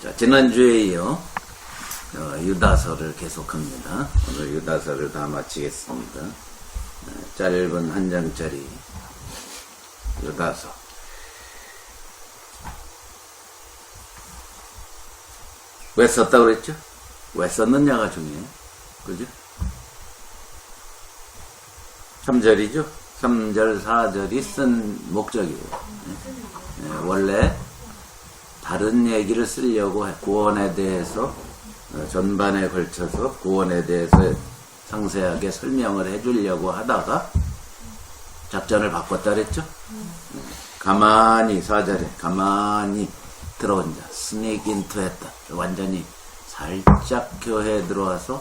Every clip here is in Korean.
자, 지난주에 이어 유다서를 계속합니다. 오늘 유다서를 다 마치겠습니다. 짧은 한 장짜리 유다서. 왜 썼다고 그랬죠? 왜 썼느냐가 중요해요. 그죠? 3절이죠? 3절, 4절이 쓴 목적이에요. 원래 다른 얘기를 쓰려고 구원에 대해서 전반에 걸쳐서 구원에 대해서 상세하게 설명을 해주려고 하다가 작전을 바꿨다 그랬죠? 가만히 4절에 가만히 들어온 자 스네이크 인투 했다. 완전히 살짝 교회에 들어와서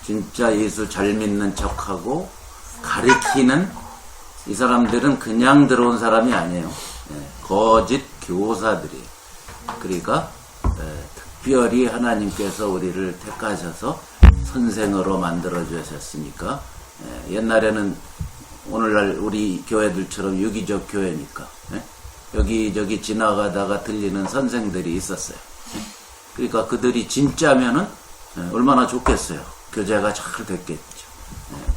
진짜 예수 잘 믿는 척하고 가리키는 이 사람들은 그냥 들어온 사람이 아니에요. 거짓 교사들이에요. 그러니까 특별히 하나님께서 우리를 택하셔서 선생으로 만들어 주셨으니까 옛날에는 오늘날 우리 교회들처럼 유기적 교회니까 여기저기 지나가다가 들리는 선생들이 있었어요. 그러니까 그들이 진짜면은 얼마나 좋겠어요. 교제가 잘 됐겠죠.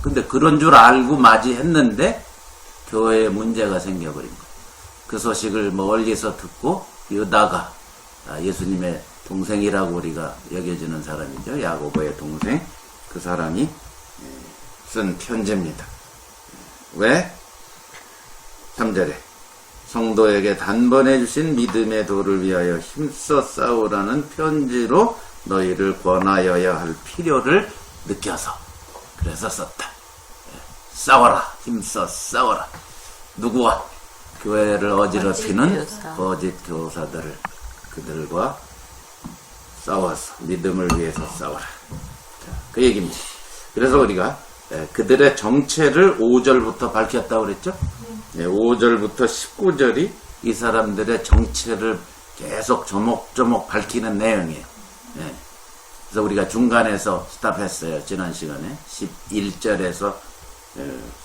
근데 그런 줄 알고 맞이했는데 교회에 문제가 생겨버린 거예요. 그 소식을 멀리서 듣고 유다가 예수님의 동생이라고 우리가 여겨지는 사람이죠. 야고보의 동생. 그 사람이 쓴 편지입니다. 왜? 3절에 성도에게 단번에 주신 믿음의 도를 위하여 힘써 싸우라는 편지로 너희를 권하여야 할 필요를 느껴서 그래서 썼다. 싸워라. 힘써 싸워라. 누구와? 교회를 어지럽히는 거짓 교사들을 그들과 싸워서 믿음을 위해서 싸워라. 자, 그 얘기입니다. 그래서 우리가 그들의 정체를 5절부터 밝혔다고 그랬죠? 5절부터 19절이 이 사람들의 정체를 계속 조목조목 밝히는 내용이에요. 그래서 우리가 중간에서 스탑했어요. 지난 시간에 11절에서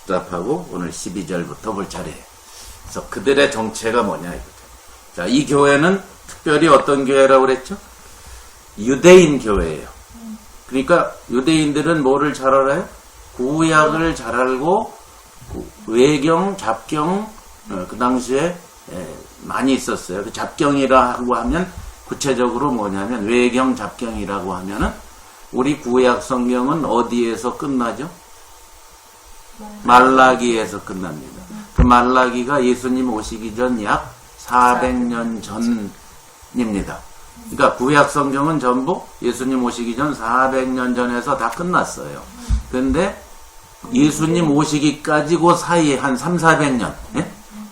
스탑하고 오늘 12절부터 볼 차례예요. 그래서 그들의 정체가 뭐냐 이거죠. 자, 이 교회는 특별히 어떤 교회라고 그랬죠? 유대인 교회예요. 그러니까 유대인들은 뭐를 잘 알아요? 구약을 잘 알고 외경, 잡경 그 당시에 많이 있었어요. 그 잡경이라고 하면 구체적으로 뭐냐면 외경, 잡경이라고 하면은 우리 구약 성경은 어디에서 끝나죠? 말라기에서 끝납니다. 그 말라기가 예수님 오시기 전 약 400년 전입니다. 그러니까 구약 성경은 전부 예수님 오시기 전 400년 전에서 다 끝났어요. 그런데 예수님 오시기까지 그 사이에 한 300~400년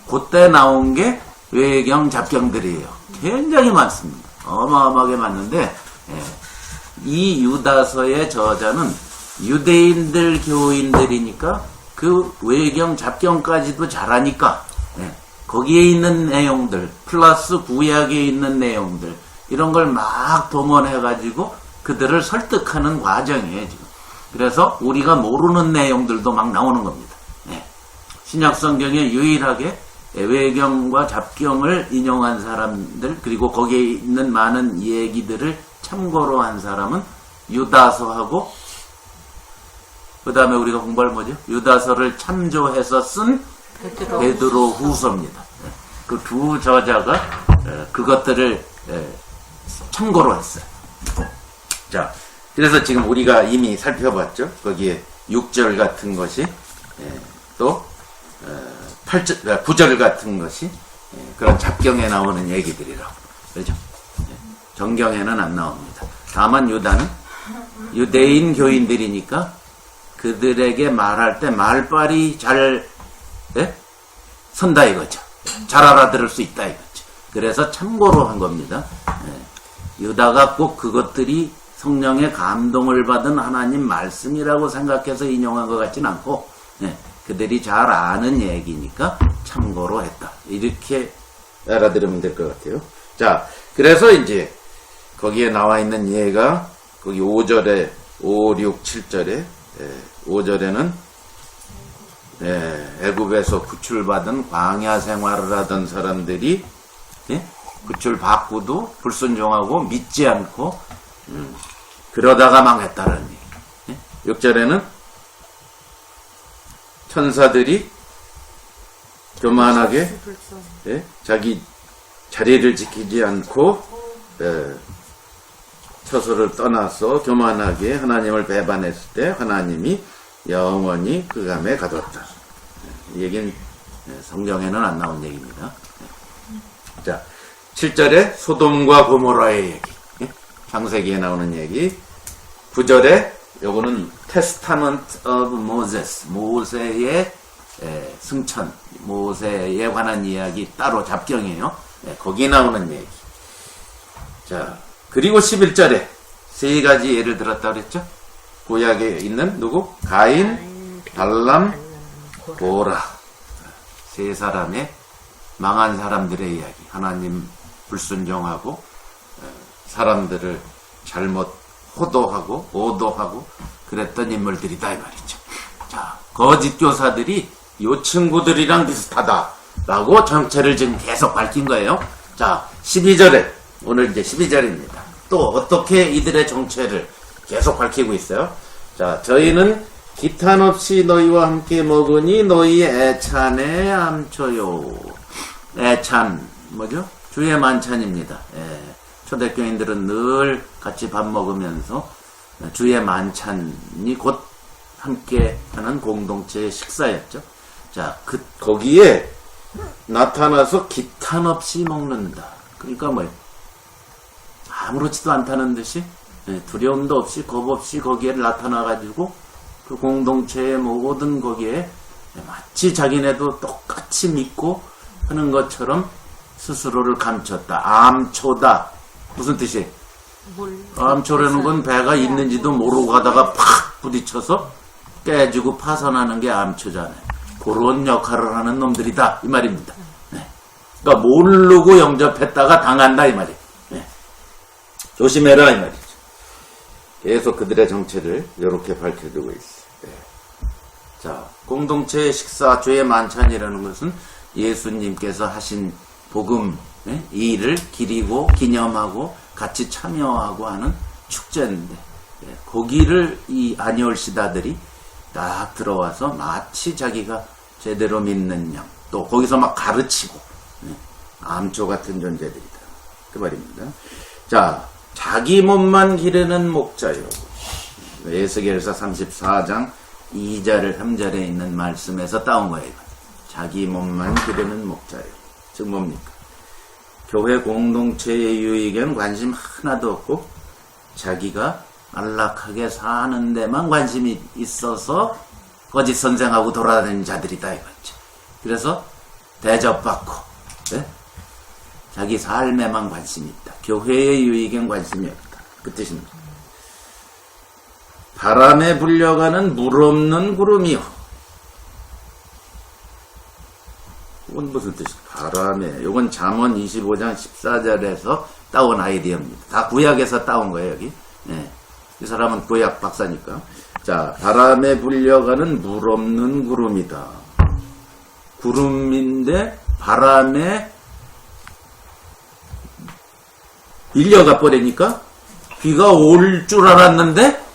그때 나온 게 외경, 잡경들이에요. 굉장히 많습니다. 어마어마하게 많은데 이 유다서의 저자는 유대인들 교인들이니까 그 외경, 잡경까지도 잘하니까 거기에 있는 내용들 플러스 구약에 있는 내용들 이런 걸 막 동원해가지고 그들을 설득하는 과정이에요 지금. 그래서 우리가 모르는 내용들도 막 나오는 겁니다. 신약 성경에 유일하게 외경과 잡경을 인용한 사람들 그리고 거기에 있는 많은 얘기들을 참고로 한 사람은 유다서하고 그 다음에 우리가 공부할 뭐죠? 유다서를 참조해서 쓴 베드로 후서입니다. 그 두 저자가 그것들을 참고로 했어요. 자, 그래서 지금 우리가 이미 살펴봤죠. 거기에 6절 같은 것이 또 8절, 9절 같은 것이 그런 잡경에 나오는 얘기들이라고 그렇죠? 정경에는 안 나옵니다. 다만 유다는 유대인 교인들이니까 그들에게 말할 때 말빨이 잘 선다 이거죠. 잘 알아들을 수 있다 이거죠. 그래서 참고로 한 겁니다. 유다가 꼭 그것들이 성령의 감동을 받은 하나님 말씀이라고 생각해서 인용한 것 같진 않고 그들이 잘 아는 얘기니까 참고로 했다. 이렇게 알아들으면 될 것 같아요. 자, 그래서 이제 거기에 나와 있는 예가 거기 5절에 5, 6, 7절에 5절에는 애굽에서 구출받은 광야 생활을 하던 사람들이 굿줄 받고도 불순종하고 믿지 않고 그러다가 망했다는 얘기. 6절에는 천사들이 교만하게 자기 자리를 지키지 않고 처소를 떠나서 교만하게 하나님을 배반했을 때 하나님이 영원히 흑암에 가뒀다. 이 얘기는 성경에는 안 나온 얘기입니다. 자, 7절에 소돔과 고모라의 얘기, 창세기에 나오는 얘기. 9절에 요거는 테스타먼트 오브 모세스, 모세의 승천, 모세에 관한 이야기 따로 잡경이에요. 거기 나오는 얘기. 자, 그리고 11절에 세 가지 예를 들었다 그랬죠? 구약에 있는 누구? 가인, 발람, 고라. 세 사람의 망한 사람들의 이야기. 하나님 불순종하고 사람들을 잘못 호도하고 오도하고 그랬던 인물들이다 이 말이죠. 자, 거짓 교사들이 요 친구들이랑 비슷하다라고 정체를 지금 계속 밝힌 거예요. 자, 12절에 오늘 이제 12절입니다. 또 어떻게 이들의 정체를 계속 밝히고 있어요. 자, 저희는 기탄 없이 너희와 함께 먹으니 너희 애찬에 암초요. 애찬 뭐죠? 주의 만찬입니다. 초대교인들은 늘 같이 밥 먹으면서 주의 만찬이 곧 함께 하는 공동체의 식사였죠. 자, 거기에 나타나서 기탄 없이 먹는다. 그러니까 뭐예요? 아무렇지도 않다는 듯이 두려움도 없이 겁 없이 거기에 나타나가지고 그 공동체의 모든 거기에 마치 자기네도 똑같이 믿고 하는 것처럼 스스로를 감췄다. 암초다. 무슨 뜻이에요? 암초라는 건 배가 있는지도 모르고 가다가 팍 부딪혀서 깨지고 파손하는 게 암초잖아요. 그런 역할을 하는 놈들이다 이 말입니다. 그러니까 모르고 영접했다가 당한다 이 말이에요. 조심해라 이 말이죠. 계속 그들의 정체를 이렇게 밝혀주고 있어요. 자, 공동체의 식사, 주의 만찬이라는 것은 예수님께서 하신 복음, 이 일을 기리고 기념하고 같이 참여하고 하는 축제인데, 거기를 이 아니올 시다들이 딱 들어와서 마치 자기가 제대로 믿는 양, 또 거기서 막 가르치고, 암초 같은 존재들이다. 그 말입니다. 자, 자기 몸만 기르는 목자요. 에스겔서 34장 2절 3절에 있는 말씀에서 따온 거예요. 자기 몸만 기르는 목자요. 즉 뭡니까? 교회 공동체의 유익엔 관심 하나도 없고 자기가 안락하게 사는 데만 관심이 있어서 거짓 선생하고 돌아다니는 자들이다 이거죠. 그래서 대접받고 자기 삶에만 관심이 있다. 교회의 유익엔 관심이 없다. 그 뜻입니다. 바람에 불려가는 물 없는 구름이요. 이건 무슨 뜻이야? 바람에. 이건 잠언 25장 14절에서 따온 아이디어입니다. 다 구약에서 따온 거예요, 여기. 이 사람은 구약 박사니까. 자, 바람에 불려가는 물 없는 구름이다. 구름인데 바람에 밀려가 버리니까 비가 올 줄 알았는데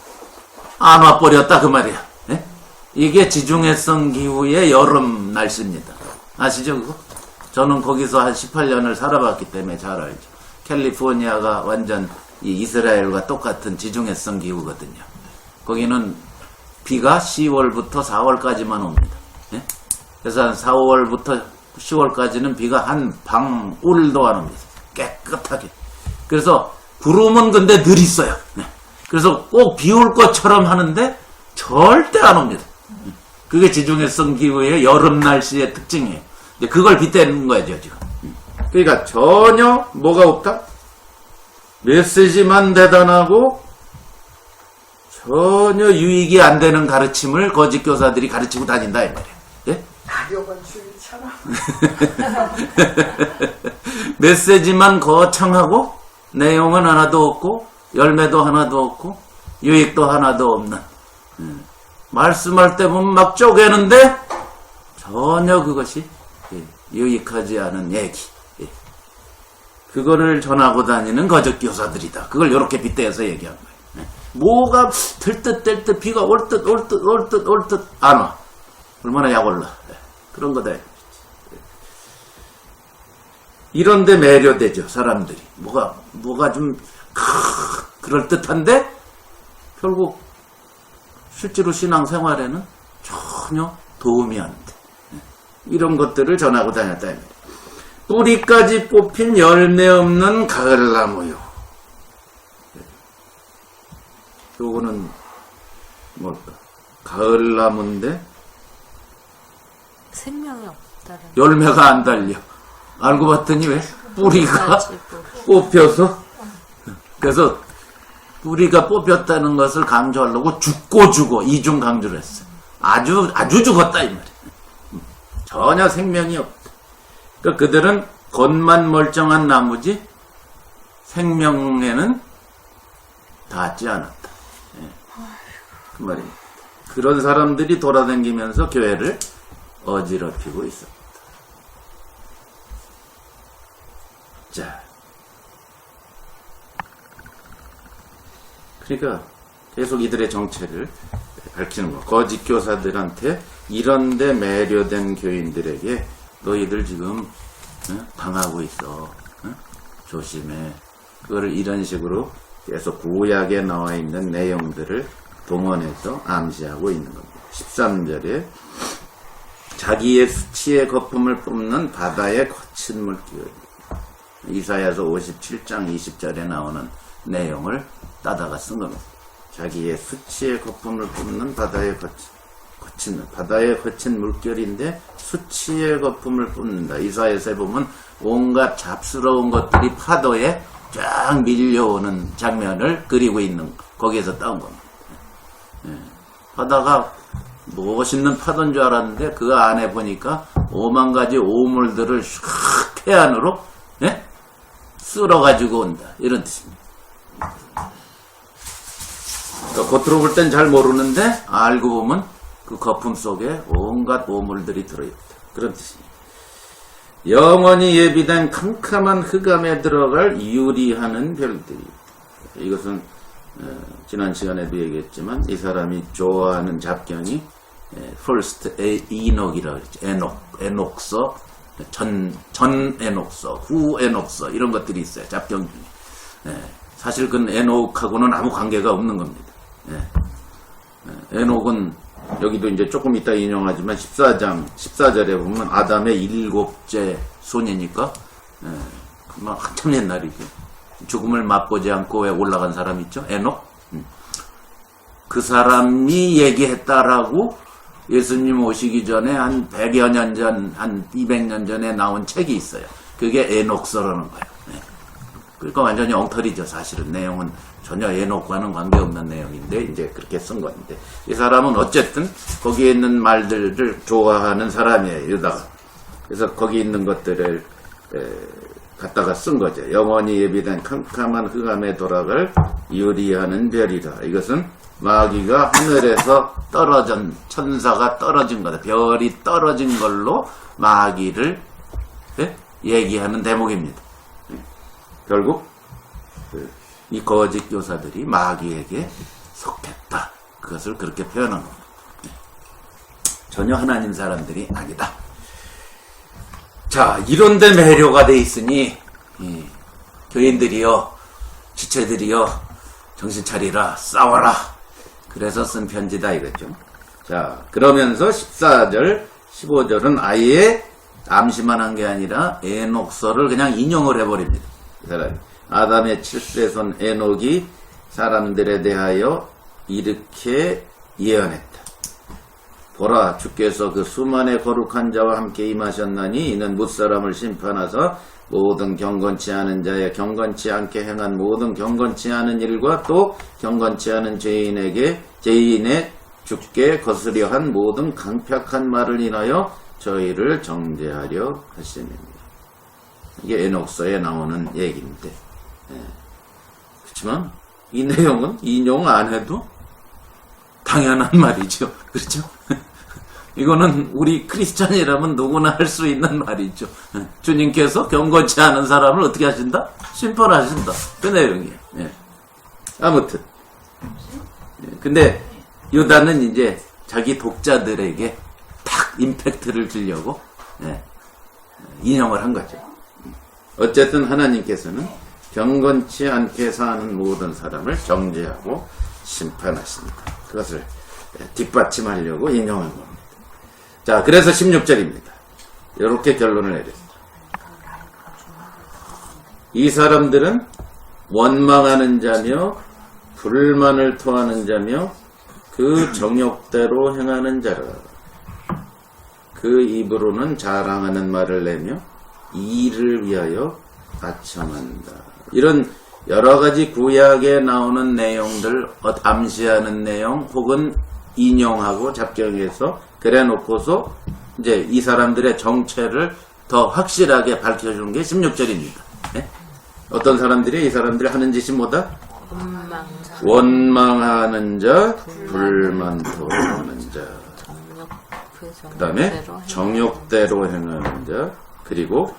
안 와버렸다 그 말이야. 이게 지중해성 기후의 여름 날씨입니다. 아시죠 그거? 저는 거기서 한 18년을 살아봤기 때문에 잘 알죠. 캘리포니아가 완전 이 이스라엘과 똑같은 지중해성 기후거든요. 거기는 비가 10월부터 4월까지만 옵니다. 그래서 한 4월부터 10월까지는 비가 한 방울도 안 옵니다. 깨끗하게. 그래서 구름은 근데 늘 있어요. 그래서 꼭 비 올 것처럼 하는데 절대 안 옵니다. 그게 지중해성 기후의 여름 날씨의 특징이에요. 그걸 빗대는 거죠 지금. 그러니까 전혀 뭐가 없다? 메시지만 대단하고 전혀 유익이 안 되는 가르침을 거짓 교사들이 가르치고 다닌다 이 말이에요. 예? 가격은 줄이처럼. 메시지만 거창하고 내용은 하나도 없고 열매도 하나도 없고 유익도 하나도 없는 말씀할 때 보면 막 쪼개는데 전혀 그것이 유익하지 않은 얘기. 그거를 전하고 다니는 거짓 교사들이다. 그걸 이렇게 빗대어서 얘기한 거예요. 뭐가 들 듯 뗄 듯 비가 올 듯 안 와. 얼마나 약 올라. 그런 거다. 이런데 매료되죠, 사람들이. 뭐가 좀 그럴듯한데 결국 실제로 신앙생활에는 전혀 도움이 안 돼. 이런 것들을 전하고 다녔다. 뿌리까지 뽑힌 열매 없는 가을나무요. 요거는 뭘까? 가을나무인데 생명이 없다는. 열매가 안 달려. 알고 봤더니 왜? 뿌리가 뽑혀서. 그래서 뿌리가 뽑혔다는 것을 강조하려고 죽고 이중 강조를 했어요. 아주 죽었다 이 말이에요. 전혀 생명이 없다. 그러니까 그들은 겉만 멀쩡한 나무지 생명에는 닿지 않았다. 그 말입니다. 그런 사람들이 돌아다니면서 교회를 어지럽히고 있습니다. 자, 그러니까 계속 이들의 정체를 밝히는 거. 거짓 교사들한테 이런데 매료된 교인들에게 너희들 지금 당하고 있어. 조심해. 그거를 이런 식으로 계속 구약에 나와 있는 내용들을 동원해서 암시하고 있는 겁니다. 13절에 자기의 수치의 거품을 뿜는 바다의 거친 물결. 이사야서 57장 20절에 나오는 내용을 따다가 쓴 겁니다. 자기의 수치의 거품을 뿜는 바다의 거친 물결인데 수치의 거품을 뿜는다. 이사야서에 보면 온갖 잡스러운 것들이 파도에 쫙 밀려오는 장면을 그리고 있는 거기에서 따온 겁니다. 바다가 멋있는 파도인 줄 알았는데 그 안에 보니까 5만 가지 오물들을 샥 태안으로 쓸어가지고 온다. 이런 뜻입니다. 그러니까 겉으로 볼 땐 잘 모르는데 알고 보면 그 거품 속에 온갖 오물들이 들어있다. 그런 뜻입니다. 영원히 예비된 캄캄한 흑암에 들어갈 유리하는 별들이. 이것은 지난 시간에도 얘기했지만 이 사람이 좋아하는 잡경이 First Enoch이라고 그랬죠. 에녹서, 전 에녹서, 후 에녹서 이런 것들이 있어요. 잡경 중에. 사실 그건 에녹하고는 아무 관계가 없는 겁니다. 에녹은 여기도 이제 조금 이따 인용하지만 14장 14절에 보면 아담의 7째 손이니까 그만 한참 옛날이죠. 죽음을 맛보지 않고 왜 올라간 사람 있죠? 에녹. 그 사람이 얘기했다라고 예수님 오시기 전에 한 100여 년 전, 한 200년 전에 나온 책이 있어요. 그게 에녹서라는 거예요. 그러니까 완전히 엉터리죠. 사실은 내용은 전혀 에녹과는 관계없는 내용인데 이제 그렇게 쓴 건데 이 사람은 어쨌든 거기에 있는 말들을 좋아하는 사람이에요. 유다가. 그래서 거기 있는 것들을 갖다가 쓴 거죠. 영원히 예비된 캄캄한 흑암에 돌아갈 유리하는 별이다. 이것은 마귀가 하늘에서 떨어진 천사가 떨어진 거다. 별이 떨어진 걸로 마귀를 얘기하는 대목입니다. 결국 이 거짓 교사들이 마귀에게 속했다. 그것을 그렇게 표현한 겁니다. 전혀 하나님 사람들이 아니다. 자, 이런데 매료가 돼 있으니 교인들이여, 지체들이여, 정신 차리라, 싸워라. 그래서 쓴 편지다 이거죠. 자, 그러면서 14절, 15절은 아예 암시만 한 게 아니라 에녹서를 그냥 인용을 해버립니다. 이 사람이. 아담의 7세 손 에녹이 사람들에 대하여 이렇게 예언했다. 보라, 주께서 그 수만의 거룩한 자와 함께 임하셨나니 이는 뭇사람을 심판하사 모든 경건치 않은 자의 경건치 않게 행한 모든 경건치 않은 일과 또 경건치 않은 죄인의 죽게 거스려 한 모든 강팍한 말을 인하여 저희를 정죄하려 하심입니다. 이게 에녹서에 나오는 얘기인데 그렇지만 이 내용은 인용 안 해도 당연한 말이죠. 그렇죠? 이거는 우리 크리스찬이라면 누구나 할 수 있는 말이죠. 주님께서 경건치 않은 사람을 어떻게 하신다? 심판하신다. 그 내용이에요. 예. 아무튼. 근데 유다는 이제 자기 독자들에게 탁 임팩트를 주려고 인용을 한 거죠. 어쨌든 하나님께서는 경건치 않게 사는 모든 사람을 정죄하고 심판하신다. 그것을 뒷받침하려고 인용한 겁니다. 자, 그래서 16절입니다. 이렇게 결론을 내렸습니다. 이 사람들은 원망하는 자며 불만을 토하는 자며 그 정욕대로 행하는 자라. 그 입으로는 자랑하는 말을 내며 이를 위하여 아첨한다. 이런 여러 가지 구약에 나오는 내용들 암시하는 내용 혹은 인용하고 잡경해서 그래 놓고서 이제 이 사람들의 정체를 더 확실하게 밝혀주는 게 16절입니다. 네? 어떤 사람들이 이 사람들이 하는 짓이 뭐다? 원망하는 자, 불만 토하는 자. 그 다음에 정욕대로 행하는 자, 그리고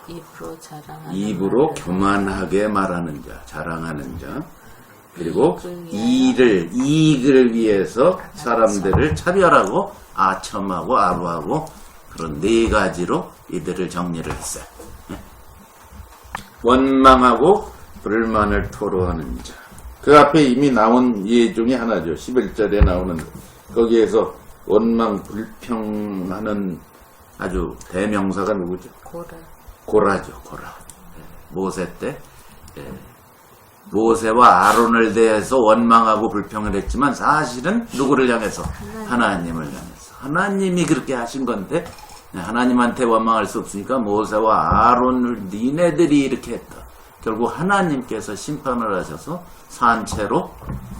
입으로 교만하게 말하는 자, 자랑하는 자, 그리고 이익을 위해서 사람들을 차별하고 아첨하고 아부하고 그런 네 가지로 이들을 정리를 했어요. 원망하고 불만을 토로하는 자. 그 앞에 이미 나온 예 중에 하나죠. 11절에 나오는 거기에서 원망 불평하는 아주 대명사가 누구죠? 고라죠. 고라. 모세 때 모세와 아론을 대해서 원망하고 불평을 했지만 사실은 누구를 향해서? 하나님을 향해서. 하나님이 그렇게 하신 건데 하나님한테 원망할 수 없으니까 모세와 아론을 니네들이 이렇게 했다. 결국 하나님께서 심판을 하셔서 산채로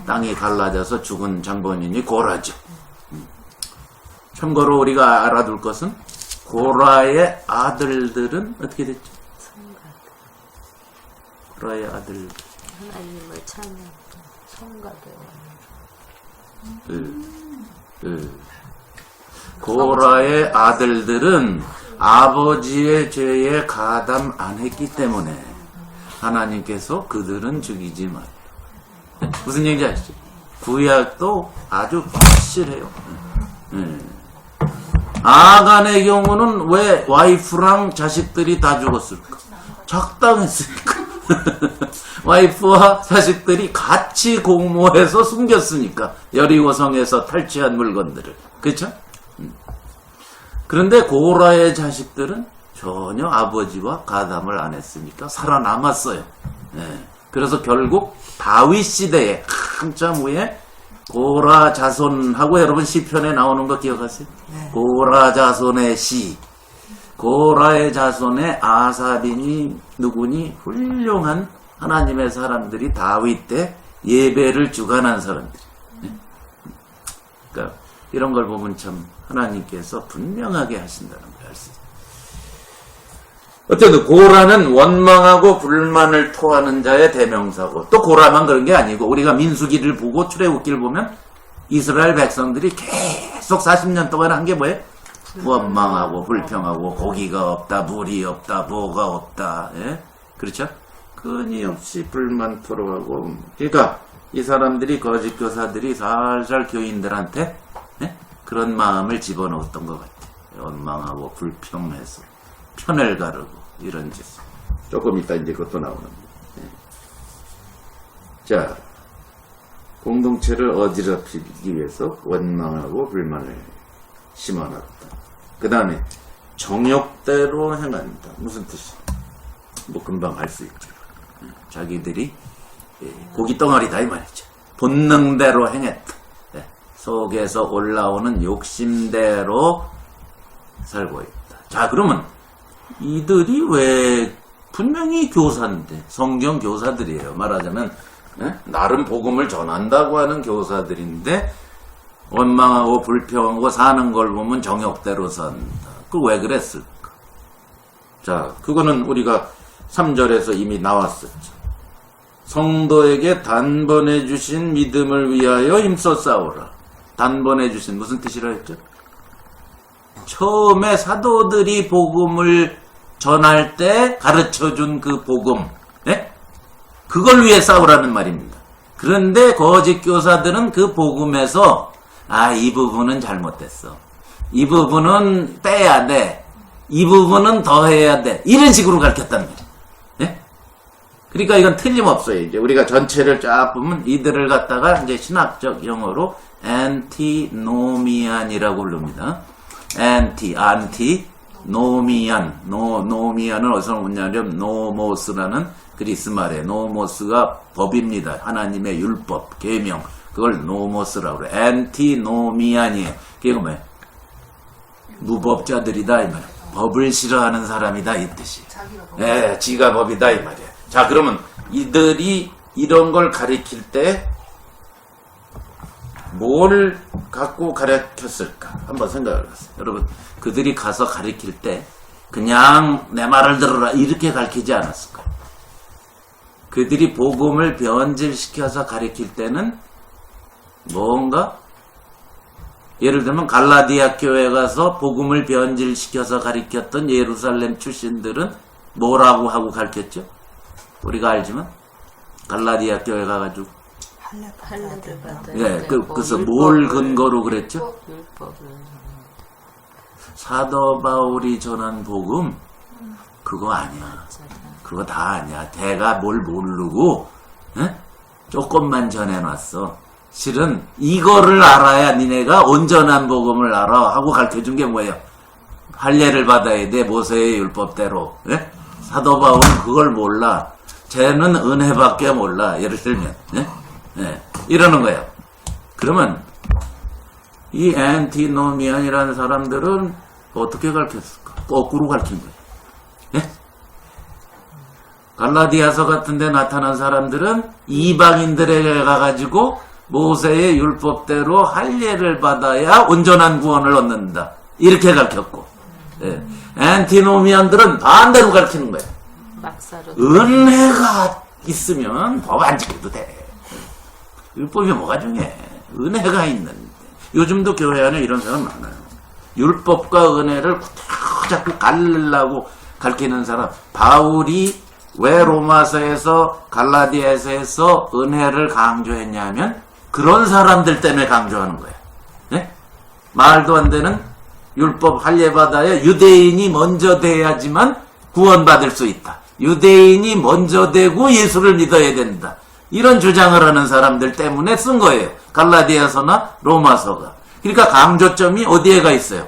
땅이 갈라져서 죽은 장본인이 고라죠. 참고로 우리가 알아둘 것은 고라의 아들들은 어떻게 됐죠? 고라의 아들들 하나님을 찬양하고 성가되어 고라의 아들들은 아버지의 죄에 가담 안 했기 때문에 하나님께서 그들은 죽이지 마라. 무슨 얘기인지 아시죠? 구약도 아주 확실해요. 아간의 경우는 왜 와이프랑 자식들이 다 죽었을까? 작당했으니까. 와이프와 자식들이 같이 공모해서 숨겼으니까. 여리고성에서 탈취한 물건들을. 그렇죠? 그런데 고라의 자식들은 전혀 아버지와 가담을 안 했으니까 살아남았어요. 그래서 결국 다윗 시대에 한참 후에 고라 자손하고 여러분 시편에 나오는 거 기억하세요? 네. 고라 자손의 시. 고라의 자손의 아삽이니 누구니 훌륭한 하나님의 사람들이 다윗 때 예배를 주관한 사람들. 그러니까 이런 걸 보면 참 하나님께서 분명하게 하신다는 걸 알 수 있어요. 어쨌든 고라는 원망하고 불만을 토하는 자의 대명사고 또 고라만 그런 게 아니고 우리가 민수기를 보고 출애굽기를 보면 이스라엘 백성들이 계속 40년 동안 한 게 뭐예요? 원망하고 불평하고 고기가 없다, 물이 없다, 뭐가 없다. 예? 그렇죠? 끊임없이 불만 토로하고 그러니까 이 사람들이 거짓 교사들이 살살 교인들한테 그런 마음을 집어넣었던 것 같아요. 원망하고 불평해서 편을 가르고 이런 짓. 조금 이따 이제 그것도 나오는 거예요. 자, 공동체를 어지럽히기 위해서 원망하고 불만을 심어놨다. 그 다음에 정욕대로 행한다. 무슨 뜻이야? 뭐 금방 알 수 있죠. 자기들이 고기 덩어리다 이 말이죠. 본능대로 행했다. 속에서 올라오는 욕심대로 살고 있다. 자, 그러면 이들이 왜 분명히 교사인데 성경 교사들이에요. 말하자면 나름 복음을 전한다고 하는 교사들인데 원망하고 불평하고 사는 걸 보면 정욕대로 산다. 그 왜 그랬을까? 자, 그거는 우리가 3절에서 이미 나왔었죠. 성도에게 단번에 주신 믿음을 위하여 힘써 싸우라. 단번에 주신 무슨 뜻이라 했죠? 처음에 사도들이 복음을 전할 때 가르쳐준 그 복음, 예? 그걸 위해 싸우라는 말입니다. 그런데 거짓 교사들은 그 복음에서 이 부분은 잘못됐어. 이 부분은 빼야 돼. 이 부분은 더 해야 돼. 이런 식으로 가르쳤단 말이에요. 예? 그러니까 이건 틀림없어요. 이제 우리가 전체를 쫙 보면 이들을 갖다가 이제 신학적 용어로 antinomian이라고 부릅니다. antinomian. 노미안은 어디서 오냐면 노모스라는 그리스 말에 노모스가 법입니다. 하나님의 율법, 계명. 그걸 노모스라고 그래. antinomian이에요. 그게 뭐예요? 무법자들이다 이 말이에요. 법을 싫어하는 사람이다 이 뜻이에요. 예, 지가 법이다 이 말이에요. 자, 그러면 이들이 이런 걸 가리킬 때 뭘 갖고 가르쳤을까? 한번 생각을 해보세요. 여러분, 그들이 가서 가르칠 때 그냥 내 말을 들어라 이렇게 가르치지 않았을 거예요. 그들이 복음을 변질시켜서 가르칠 때는 뭔가 예를 들면 갈라디아 교회 가서 복음을 변질시켜서 가르쳤던 예루살렘 출신들은 뭐라고 하고 가르쳤죠? 우리가 알지만 갈라디아 교회 가가지고 할례를 받아야 예, 그래서 뭘 근거로 그랬죠? 율법을 사도 바울이 전한 복음 그거 아니야. 그거 다 아니야. 대가 뭘 모르고 에? 조금만 전해놨어. 실은 이거를 알아야 니네가 온전한 복음을 알아 하고 가르쳐준 게 뭐예요? 할례를 받아야 돼. 모세의 율법대로. 에? 사도 바울은 그걸 몰라. 쟤는 은혜밖에 몰라. 예를 들면 이러는 거예요. 그러면 이 앤티노미안이라는 사람들은 어떻게 가르쳤을까? 거꾸로 가르친 거예요. 예? 갈라디아서 같은 데 나타난 사람들은 이방인들에게 가가지고 모세의 율법대로 할례를 받아야 온전한 구원을 얻는다. 이렇게 가르쳤고 예. 앤티노미안들은 반대로 가르치는 거예요. 막사로 은혜가 있으면 법 안 지켜도 돼. 율법이 뭐가 중요해? 은혜가 있는데. 요즘도 교회 안에 이런 사람 많아요. 율법과 은혜를 자꾸 가르려고 가르치는 사람. 바울이 왜 로마서에서 갈라디아서에서 은혜를 강조했냐면 그런 사람들 때문에 강조하는 거예요. 네? 말도 안 되는 율법 할례 받아야 유대인이 먼저 돼야지만 구원받을 수 있다. 유대인이 먼저 되고 예수를 믿어야 된다. 이런 주장을 하는 사람들 때문에 쓴 거예요. 갈라디아서나 로마서가. 그러니까 강조점이 어디에가 있어요?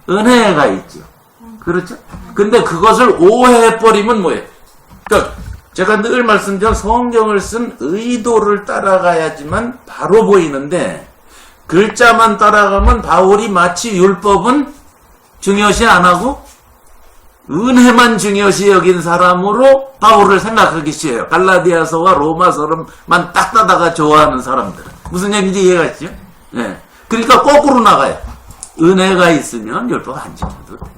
은혜가 있죠. 그렇죠? 근데 그것을 오해해버리면 뭐예요? 그러니까 제가 늘 말씀드린 성경을 쓴 의도를 따라가야지만 바로 보이는데 글자만 따라가면 바울이 마치 율법은 중요시 안 하고 은혜만 중요시 여긴 사람으로 바울을 생각하기 쉬워요. 갈라디아서와 로마서만 딱 따다가 좋아하는 사람들은. 무슨 얘기인지 이해가 있죠? 네. 그러니까 거꾸로 나가요. 은혜가 있으면 율법 안 지켜도 돼.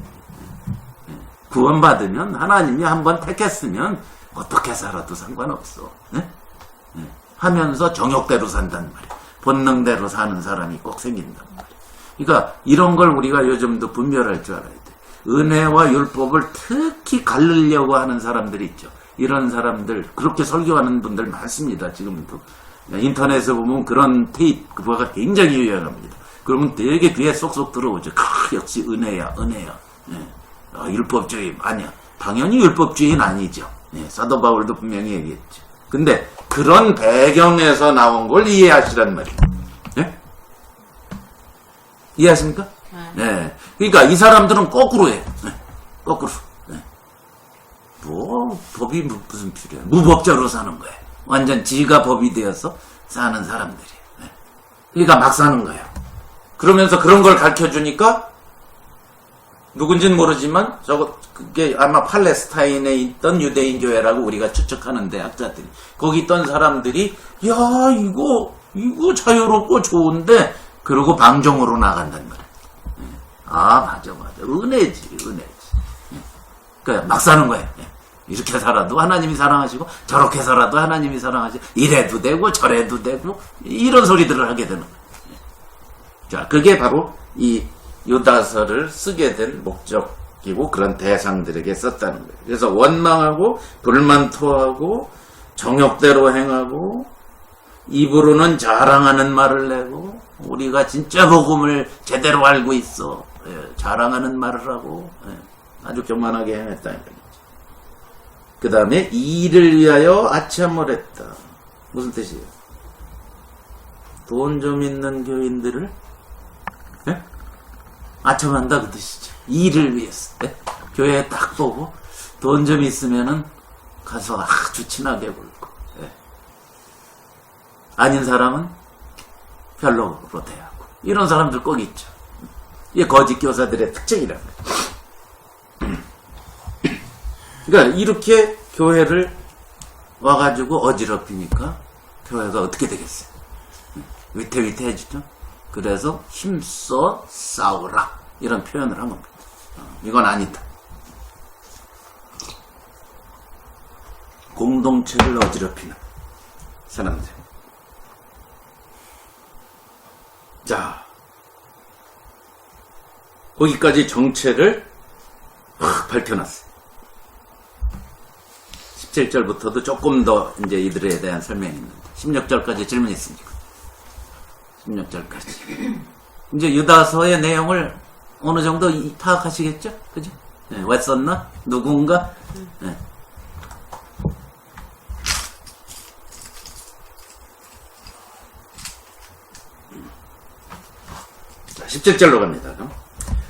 구원받으면 하나님이 한번 택했으면 어떻게 살아도 상관없어. 네? 네. 하면서 정욕대로 산단 말이에요. 본능대로 사는 사람이 꼭 생긴단 말이에요. 그러니까 이런 걸 우리가 요즘도 분별할 줄 알아야 돼. 은혜와 율법을 특히 가르려고 하는 사람들이 있죠. 이런 사람들, 그렇게 설교하는 분들 많습니다. 지금도. 인터넷에 보면 그런 테이프가 굉장히 유행합니다. 그러면 되게 귀에 쏙쏙 들어오죠. 역시 은혜야, 은혜야. 네. 율법주의 아니야. 당연히 율법주의는 아니죠. 네. 사도 바울도 분명히 얘기했죠. 근데 그런 배경에서 나온 걸 이해하시란 말이에요. 네? 이해하십니까? 네. 그러니까 이 사람들은 거꾸로 해. 네. 거꾸로. 네. 뭐 법이 무슨 필요해. 무법자로 사는 거예요. 완전 지가 법이 되어서 사는 사람들이에요. 네. 그러니까 막 사는 거예요. 그러면서 그런 걸 가르쳐주니까 누군지는 모르지만 그게 아마 팔레스타인에 있던 유대인 교회라고 우리가 추측하는데 학자들이 거기 있던 사람들이 야 이거 자유롭고 좋은데 그러고 방종으로 나간단 말이에요. 맞아. 은혜지. 그러니까 막 사는 거예요. 이렇게 살아도 하나님이 사랑하시고 저렇게 살아도 하나님이 사랑하시고 이래도 되고 저래도 되고 이런 소리들을 하게 되는 거예요. 자, 그게 바로 이 유다서를 쓰게 된 목적이고 그런 대상들에게 썼다는 거예요. 그래서 원망하고 불만 토하고 정욕대로 행하고 입으로는 자랑하는 말을 내고 우리가 진짜 복음을 제대로 알고 있어. 자랑하는 말을 하고 아주 교만하게 행했다. 그 다음에 이를 위하여 아첨을 했다. 무슨 뜻이에요? 돈 좀 있는 교인들을 아첨한다 그 뜻이죠. 이를 위해서. 교회에 딱 보고 돈 좀 있으면은 가서 아주 친하게 굴고 아닌 사람은 별로로 대하고 이런 사람들 꼭 있죠. 이게 거짓 교사들의 특징이라는 거예요. 그러니까 이렇게 교회를 와가지고 어지럽히니까 교회가 어떻게 되겠어요? 위태위태해지죠. 그래서 힘써 싸우라 이런 표현을 한 겁니다. 이건 아니다. 공동체를 어지럽히는 사람들. 자, 거기까지 정체를 확 밝혀놨어요. 17절부터도 조금 더 이제 이들에 대한 설명이 있는데 16절까지 질문이 있으니까 16절까지 이제 유다서의 내용을 어느 정도 파악하시겠죠? 그죠? 네, 왜 썼나? 누군가? 네. 자, 17절로 갑니다. 그럼.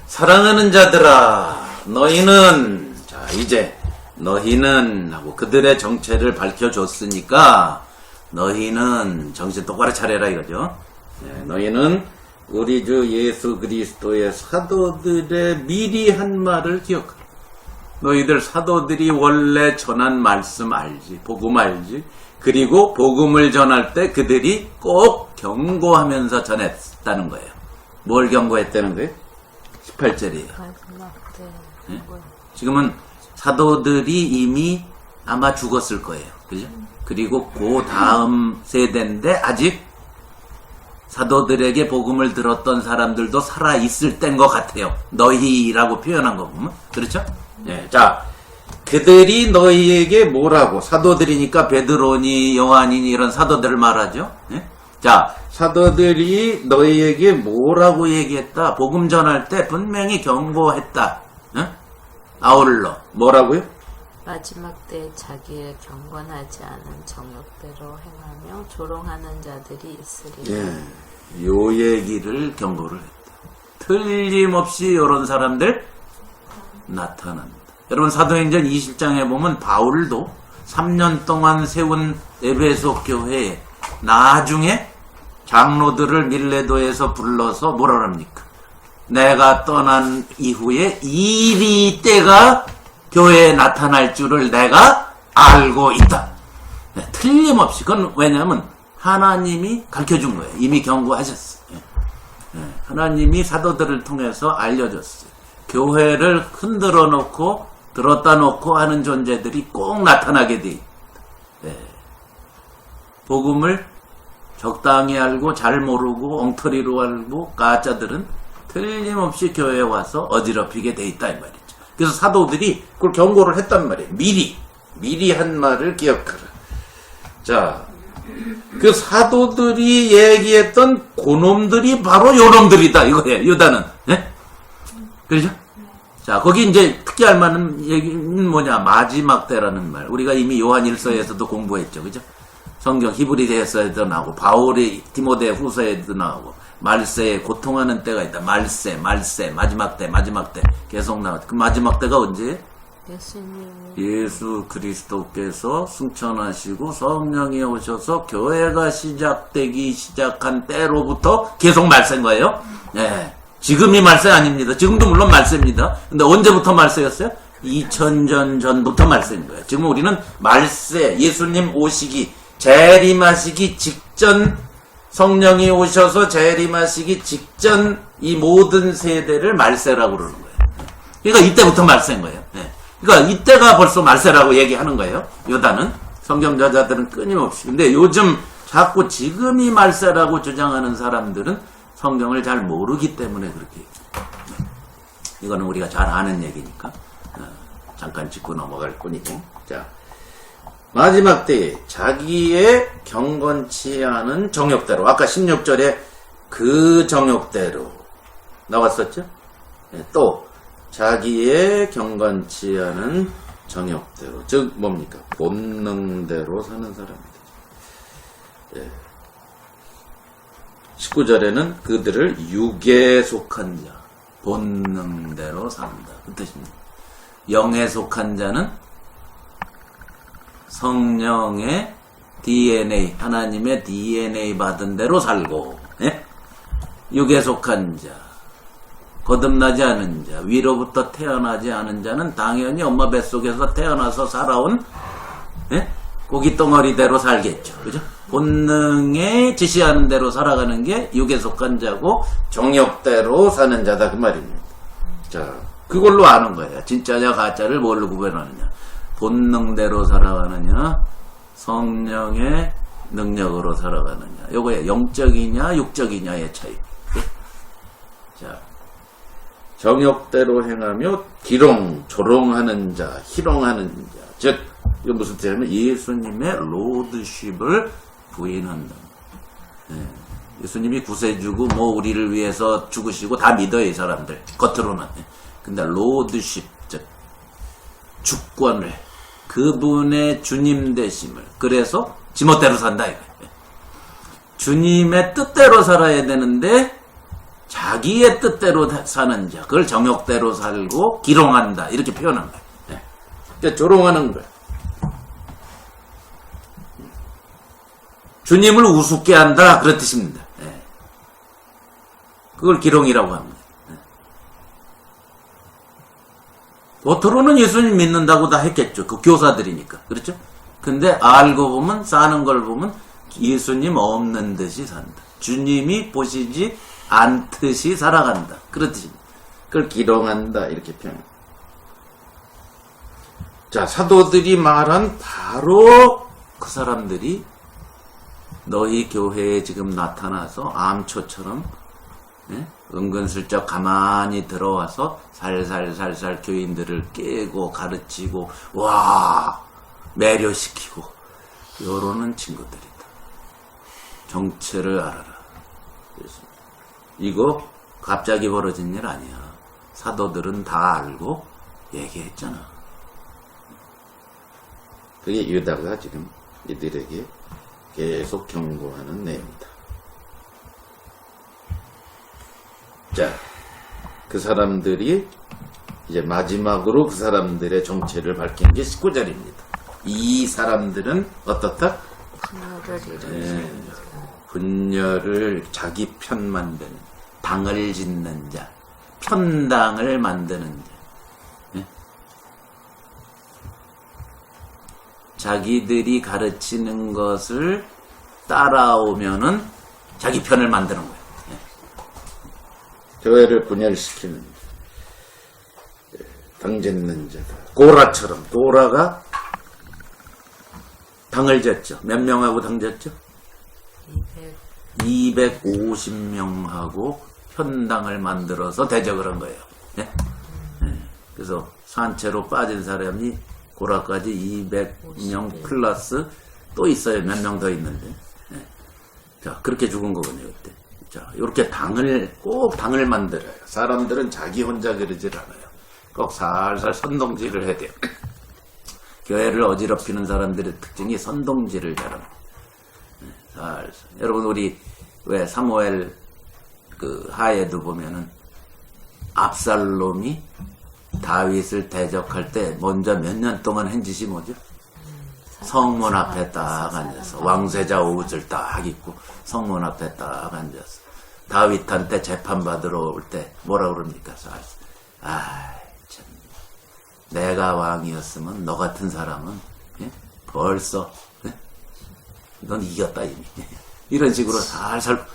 사랑하는 자들아, 너희는, 자, 이제, 너희는, 하고 그들의 정체를 밝혀줬으니까, 너희는 정신 똑바로 차려라 이거죠. 네, 너희는 우리 주 예수 그리스도의 사도들의 미리 한 말을 기억하라. 너희들 사도들이 원래 전한 말씀 알지, 복음 알지, 그리고 복음을 전할 때 그들이 꼭 경고하면서 전했다는 거예요. 뭘 경고했다는 거예요? 18절이에요. 네? 지금은 사도들이 이미 아마 죽었을 거예요. 그죠? 그리고 그 다음 세대인데 아직 사도들에게 복음을 들었던 사람들도 살아있을 때인 것 같아요. 너희라고 표현한 거 보면. 그렇죠? 예, 자, 그들이 너희에게 뭐라고? 사도들이니까 베드로니, 요한이니 이런 사도들을 말하죠. 예? 자, 사도들이 너희에게 뭐라고 얘기했다? 복음 전할 때 분명히 경고했다. 예? 아울러 뭐라고요? 마지막 때에 자기의 경건하지 않은 정욕대로 행하며 조롱하는 자들이 있으리라. 예, 요 얘기를 경고를 했다. 틀림없이 이런 사람들 나타납니다. 여러분 사도행전 20장에 보면 바울도 3년 동안 세운 에베소 교회에 나중에 장로들을 밀레도에서 불러서 뭐라 합니까? 내가 떠난 이후에 이리 때가 교회에 나타날 줄을 내가 알고 있다. 네, 틀림없이. 그건 왜냐하면 하나님이 가르쳐준 거예요. 이미 경고하셨어요. 네, 하나님이 사도들을 통해서 알려줬어요. 교회를 흔들어 놓고 들었다 놓고 하는 존재들이 꼭 나타나게 돼 있다. 네. 복음을 적당히 알고 잘 모르고 엉터리로 알고 가짜들은 틀림없이 교회에 와서 어지럽히게 돼 있다 이 말이죠. 그래서 사도들이 그걸 경고를 했단 말이에요. 미리 한 말을 기억하라. 자, 그 사도들이 얘기했던 고놈들이 바로 요놈들이다 이거예요. 유다는. 네? 그렇죠? 자, 거기 이제 특이할 만한 얘기는 뭐냐? 마지막 때라는 말. 우리가 이미 요한 1서에서도 공부했죠. 그죠? 성경 히브리서에도 나오고 바울의 디모데 후서에도 나오고 말세에 고통하는 때가 있다. 말세, 마지막 때 계속 나왔죠. 그 마지막 때가 언제? 예수 그리스도께서 승천하시고 성령이 오셔서 교회가 시작되기 시작한 때로부터 계속 말세인 거예요. 네. 지금이 말세 아닙니다. 지금도 물론 말세입니다. 근데 언제부터 말세였어요? 2000년 전부터 말세인 거예요. 지금 우리는 말세, 예수님 오시기, 재림하시기 직전, 성령이 오셔서 재림하시기 직전 이 모든 세대를 말세라고 그러는 거예요. 그러니까 이때부터 말세인 거예요. 네. 그러니까 이때가 벌써 말세라고 얘기하는 거예요. 요다는 성경저자들은 끊임없이. 근데 요즘 자꾸 지금이 말세라고 주장하는 사람들은 성경을 잘 모르기 때문에 그렇게 이거는 우리가 잘 아는 얘기니까 잠깐 짚고 넘어갈 뿐이고. 자, 마지막 때에 자기의 경건치 않은 정욕대로, 아까 16절에 그 정욕대로 나왔었죠? 네, 또 자기의 경건치 않은 정욕대로, 즉 뭡니까? 본능대로 사는 사람입니다. 예. 19절에는 그들을 육에 속한 자, 본능대로 산다, 그 뜻입니다. 영에 속한 자는 성령의 DNA, 하나님의 DNA 받은 대로 살고, 예? 육에 속한 자, 거듭나지 않은 자, 위로부터 태어나지 않은 자는 당연히 엄마 뱃속에서 태어나서 살아온, 예? 고깃덩어리대로 살겠죠. 그죠? 본능에 지시하는 대로 살아가는 게 육에 속한 자고, 정욕대로 사는 자다, 그 말입니다. 자, 그걸로 아는 거예요. 진짜냐 가짜를 뭘로 구별하느냐. 본능대로 살아가느냐, 성령의 능력으로 살아가느냐. 요거에 영적이냐 육적이냐의 차이. 자, 정욕대로 행하며 기롱, 조롱하는 자, 희롱하는 자. 즉, 이거 무슨 뜻이냐면 예수님의 로드십을 부인한다. 예. 예수님이 구세주고 뭐 우리를 위해서 죽으시고 다 믿어요, 이 사람들. 겉으로는. 근데 로드십, 즉 주권을, 그분의 주님 되심을, 그래서 지멋대로 산다 이거예요. 주님의 뜻대로 살아야 되는데 자기의 뜻대로 사는 자, 그걸 정욕대로 살고 기롱한다, 이렇게 표현한 거예요. 네. 그러니까 조롱하는 거예요. 주님을 우습게 한다, 그런 뜻입니다. 네. 그걸 기롱이라고 합니다. 겉으로는 예수님 믿는다고 다 했겠죠. 그 교사들이니까. 그렇죠? 근데 알고 보면, 사는 걸 보면 예수님 없는 듯이 산다. 주님이 보시지 않듯이 살아간다. 그런 뜻입니다. 그걸 기롱한다, 이렇게 표현합니다. 자, 사도들이 말한 바로 그 사람들이 너희 교회에 지금 나타나서 암초처럼, 예? 은근슬쩍 가만히 들어와서 살살살살 교인들을 깨고 가르치고 와 매료시키고 요러는 친구들이다. 정체를 알아라. 이거 갑자기 벌어진 일 아니야. 사도들은 다 알고 얘기했잖아. 그게 유다가 지금 이들에게 계속 경고하는 내용이다. 자, 그 사람들이 이제 마지막으로 그 사람들의 정체를 밝힌 게 19절입니다. 이 사람들은 어떻다? 분열을 자기 편 만드는, 당을 짓는 자, 편당을 만드는 자. 네? 자기들이 가르치는 것을 따라오면은 자기 편을 만드는 거예요. 교회를 분열시키는 당 짓는 자다. 고라처럼. 고라가 당을 졌죠. 몇 명하고 당 졌죠? 250명하고 편당을 만들어서 대적을 한 거예요. 네? 네. 그래서 산채로 빠진 사람이 고라까지 200명 플러스 또 있어요. 몇 명 더 있는데. 네. 자, 그렇게 죽은 거거든요, 그때. 자, 이렇게 꼭 당을 만들어요. 사람들은 자기 혼자 그러질 않아요. 꼭 살살 선동질을 해야 돼요. 교회를 어지럽히는 사람들의 특징이 선동질을 잘합니다. 살살. 여러분, 우리 왜 사무엘 그 하에도 보면은 압살롬이 다윗을 대적할 때 먼저 몇 년 동안 한 짓이 뭐죠? 성문 앞에 딱 앉아서 왕세자 옷을 딱 입고 성문 앞에 딱 앉아서 다윗한테 재판받으러 올 때 뭐라 그럽니까? 아, 참, 내가 왕이었으면 너 같은 사람은 벌써 넌 이겼다 이미. 이런 식으로 살살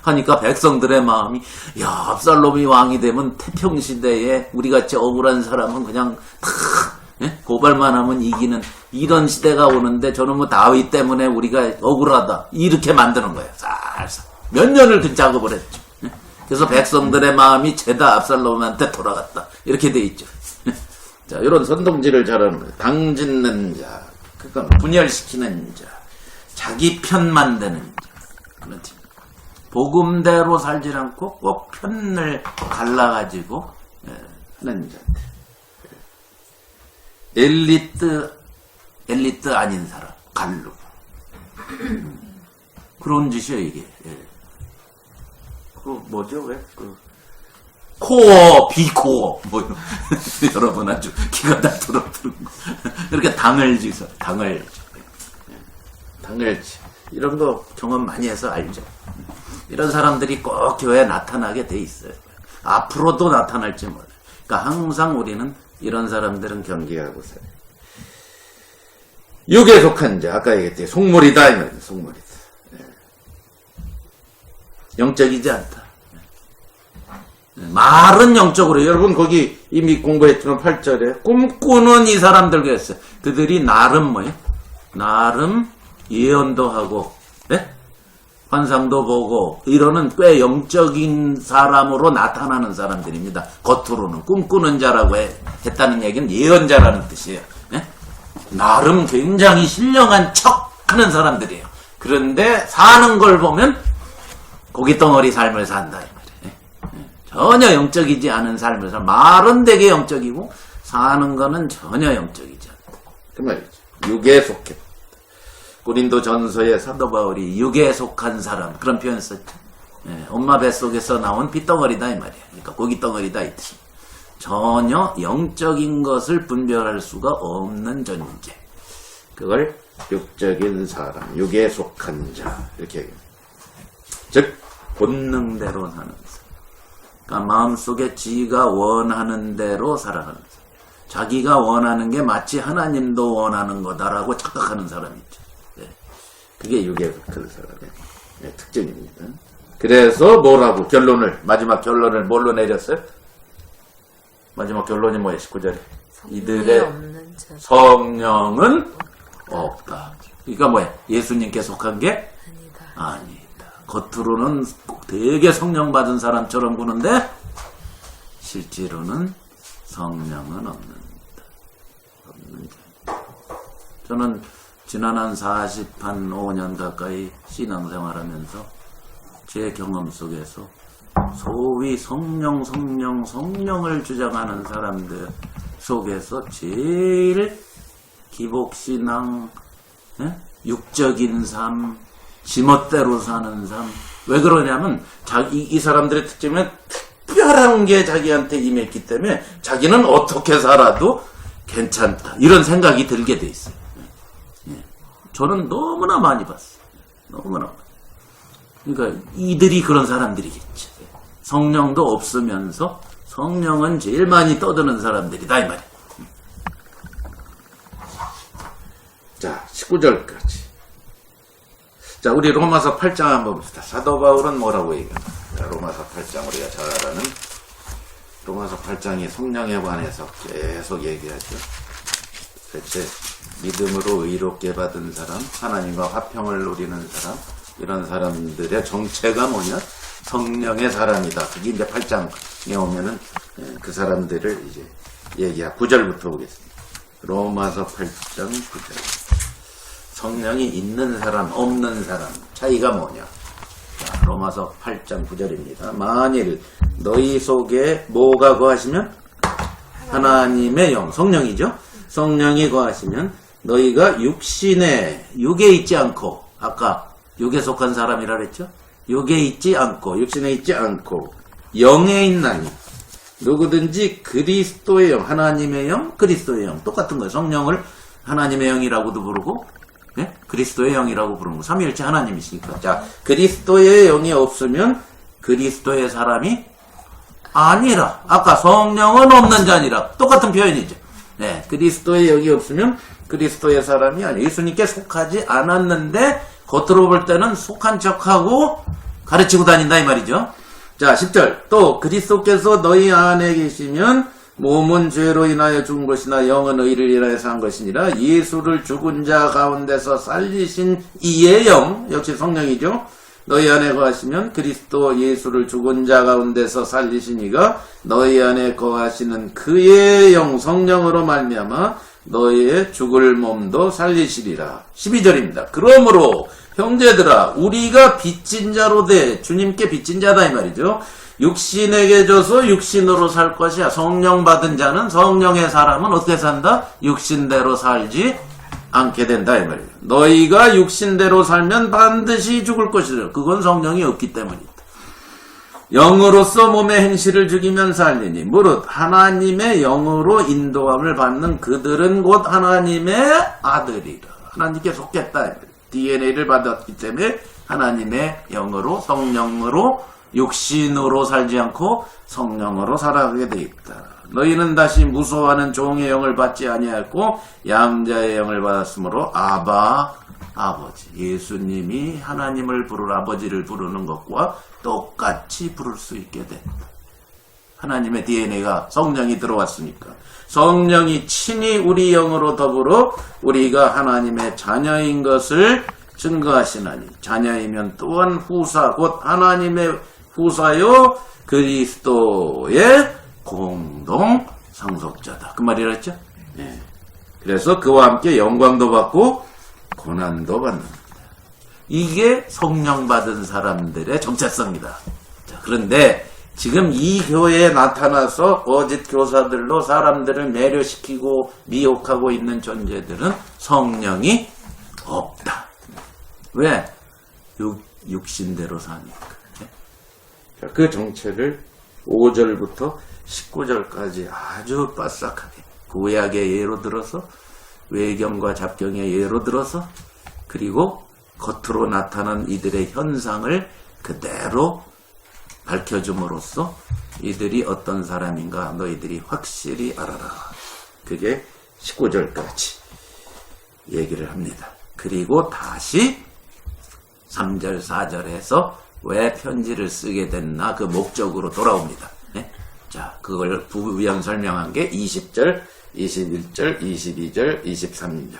하니까 백성들의 마음이, 야, 압살롬이 왕이 되면 태평시대에 우리같이 억울한 사람은 그냥 다 고발만 하면 이기는 이런 시대가 오는데 저놈의 다윗 때문에 우리가 억울하다, 이렇게 만드는 거예요. 살살 몇 년을 그 작업을 했죠. 그래서 백성들의 마음이 죄다 압살롬한테 돌아갔다. 이렇게 돼 있죠. 자, 이런 선동질을 잘하는 거예요. 당짓는 자, 그건 분열시키는 자, 자기 편 만드는 자. 그런 팀. 복음대로 살지 않고 꼭 편을 갈라가지고 하는 자. 엘리트 아닌 사람, 갈루. 그런 짓이에요, 이게. 그, 뭐죠, 왜? 코어, 비코어. 뭐, 여러분 아주 기가 다 들어드는 거. 이렇게 당을지. 이런 거 경험 많이 해서 알죠. 이런 사람들이 꼭 교회에 나타나게 돼 있어요. 앞으로도 나타날지 몰라요. 그러니까 항상 우리는 이런 사람들은 경계하고 살아요. 육에 속한 자, 아까 얘기했지. 속물이다, 이 말이에요. 속물이다. 영적이지 않다. 말은 영적으로. 여러분, 거기 이미 공부했지만 8절에 꿈꾸는 이 사람들 그랬어요. 그들이 나름 뭐예요? 나름 예언도 하고, 네? 환상도 보고, 이러는 꽤 영적인 사람으로 나타나는 사람들입니다. 겉으로는 꿈꾸는 자라고 했다는 얘기는 예언자라는 뜻이에요. 네? 나름 굉장히 신령한 척 하는 사람들이에요. 그런데 사는 걸 보면 고깃덩어리 삶을 산다. 전혀 영적이지 않은 삶을 살. 말은 되게 영적이고 사는 거는 전혀 영적이지 않다. 그 말이죠. 육에 속했다. 고린도 전서에 사도 바울이 육에 속한 사람 그런 표현 썼죠. 엄마 뱃속에서 나온 핏덩어리다 이 말이에요. 그러니까 고깃덩어리다 이 뜻이. 전혀 영적인 것을 분별할 수가 없는 존재. 그걸 육적인 사람, 육에 속한 자 이렇게 얘기합니다. 즉 본능대로 사는 사람. 그러니까 마음속에 지가 원하는 대로 살아가는 사람. 자기가 원하는 게 마치 하나님도 원하는 거다라고 착각하는 사람이 있죠. 네. 그게 육에 속한 사람의 특징입니다. 그래서 뭐라고 마지막 결론을 뭘로 내렸어요? 마지막 결론이 뭐예요? 19절에. 이들의 성령은 없다. 그러니까 뭐예요? 예수님께 속한 게 아니다. 겉으로는 되게 성령 받은 사람처럼 구는데 실제로는 성령은 없는 자. 저는 지난 한 45년 가까이 신앙생활하면서 제 경험 속에서 소위 성령을 주장하는 사람들 속에서 제일 기복신앙, 육적인 삶, 지멋대로 사는 삶. 왜 그러냐면 이 사람들의 특징은 특별한 게 자기한테 임했기 때문에 자기는 어떻게 살아도 괜찮다. 이런 생각이 들게 돼 있어요. 저는 너무나 많이 봤어요. 너무나 많이. 그러니까 이들이 그런 사람들이겠죠. 성령도 없으면서 성령은 제일 많이 떠드는 사람들이다 이 말이에요. 자, 19절까지. 자, 우리 로마서 8장 한번 봅시다. 사도 바울은 뭐라고 얘기하나? 로마서 8장 우리가 잘 아는 로마서 8장이 성령에 관해서 계속 얘기하죠. 대체 믿음으로 의롭게 받은 사람, 하나님과 화평을 누리는 사람, 이런 사람들의 정체가 뭐냐? 성령의 사람이다. 그게 이제 8장에 오면은 그 사람들을 이제 얘기하고 9절부터 보겠습니다. 로마서 8장 9절. 성령이 있는 사람, 없는 사람 차이가 뭐냐? 자, 로마서 8장 9절입니다. 만일 너희 속에 뭐가 거하시면 하나님의 영, 성령이죠. 성령이 거하시면 너희가 육에 있지 않고, 아까 육에 속한 사람이라 그랬죠? 육에 있지 않고, 육신에 있지 않고 영에 있나니 누구든지 그리스도의 영, 하나님의 영, 그리스도의 영 똑같은 거예요. 성령을 하나님의 영이라고도 부르고 그리스도의 영이라고 부르는 거. 삼위일체 하나님이시니까. 자, 그리스도의 영이 없으면 그리스도의 사람이 아니라. 아까 성령은 없는 자니라. 똑같은 표현이죠. 그리스도의 영이 없으면 그리스도의 사람이 아니라. 예수님께 속하지 않았는데 겉으로 볼 때는 속한 척하고 가르치고 다닌다 이 말이죠. 자, 10절. 또 그리스도께서 너희 안에 계시면 몸은 죄로 인하여 죽은 것이나 영은 의를 인하여 산 것이니라. 예수를 죽은 자 가운데서 살리신 이의 영, 역시 성령이죠. 너희 안에 거하시면 그리스도 예수를 죽은 자 가운데서 살리시니가 너희 안에 거하시는 그의 영 성령으로 말미암아 너희의 죽을 몸도 살리시리라. 12절입니다. 그러므로 형제들아 우리가 빚진 자로 돼 주님께 빚진 자다 이 말이죠. 육신에게 줘서 육신으로 살 것이야. 성령 받은 자는 성령의 사람은 어떻게 산다? 육신대로 살지 않게 된다 이 말이에요. 너희가 육신대로 살면 반드시 죽을 것이다. 그건 성령이 없기 때문이다. 영으로서 몸의 행실을 죽이면 살리니 무릇 하나님의 영으로 인도함을 받는 그들은 곧 하나님의 아들이라. 하나님께 속했다. DNA를 받았기 때문에 하나님의 영으로 성령으로 육신으로 살지 않고 성령으로 살아가게 돼 있다. 너희는 다시 무서워하는 종의 영을 받지 아니하였고 양자의 영을 받았으므로 아바 아버지. 예수님이 하나님을 부르는 아버지를 부르는 것과 똑같이 부를 수 있게 된다. 하나님의 DNA가 성령이 들어왔으니까 성령이 친히 우리 영으로 더불어 우리가 하나님의 자녀인 것을 증거하시나니 자녀이면 또한 후사 곧 하나님의 후사요 그리스도의 공동 상속자다. 그 말이라 했죠? 네. 그래서 그와 함께 영광도 받고 고난도 받는다. 이게 성령 받은 사람들의 정체성이다. 자, 그런데 지금 이 교회에 나타나서 거짓 교사들로 사람들을 매료시키고 미혹하고 있는 존재들은 성령이 없다. 왜? 육신대로 사니까. 자, 그 정체를 5절부터 19절까지 아주 빠삭하게 구약의 예로 들어서 외경과 잡경의 예로 들어서 그리고 겉으로 나타난 이들의 현상을 그대로 밝혀줌으로써 이들이 어떤 사람인가 너희들이 확실히 알아라. 그게 19절까지 얘기를 합니다. 그리고 다시 3절 4절에서 왜 편지를 쓰게 됐나 그 목적으로 돌아옵니다. 네? 자, 그걸 부연 설명한 게 20절, 21절, 22절, 23절.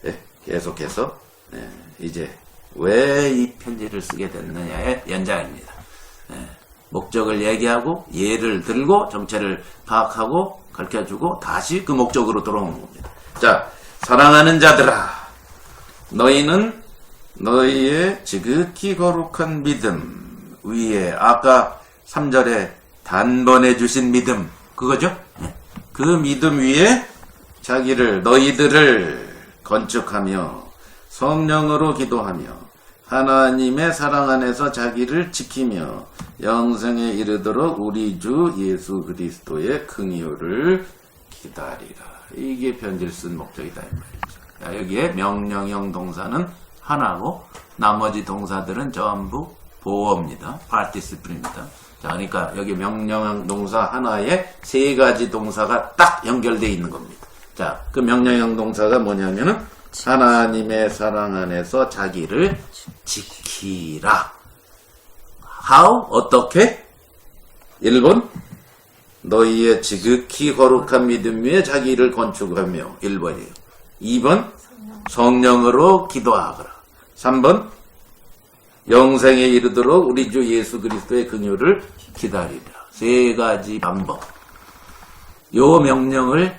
네, 계속해서 이제 왜 이 편지를 쓰게 됐느냐의 연장입니다. 목적을 얘기하고 예를 들고 정체를 파악하고 가르쳐주고 다시 그 목적으로 돌아오는 겁니다. 자, 사랑하는 자들아 너희는 너희의 지극히 거룩한 믿음 위에 아까 3절에 단번에 주신 믿음 그거죠? 그 믿음 위에 너희들을 건축하며 성령으로 기도하며 하나님의 사랑 안에서 자기를 지키며 영생에 이르도록 우리 주 예수 그리스도의 긍휼을 기다리라. 이게 편지를 쓴 목적이다 이 말이죠. 자, 여기에 명령형 동사는 하나고 나머지 동사들은 전부 보어입니다. participe입니다. 자, 그러니까 여기 명령형 동사 하나에 세 가지 동사가 딱 연결되어 있는 겁니다. 자, 그 명령형 동사가 뭐냐면은 하나님의 사랑 안에서 자기를 지키라. How? 어떻게? 1번 너희의 지극히 거룩한 믿음 위에 자기를 건축하며 1번이에요. 2번 성령으로 기도하거라. 3번 영생에 이르도록 우리 주 예수 그리스도의 긍휼을 기다리라. 세 가지 방법. 요 명령을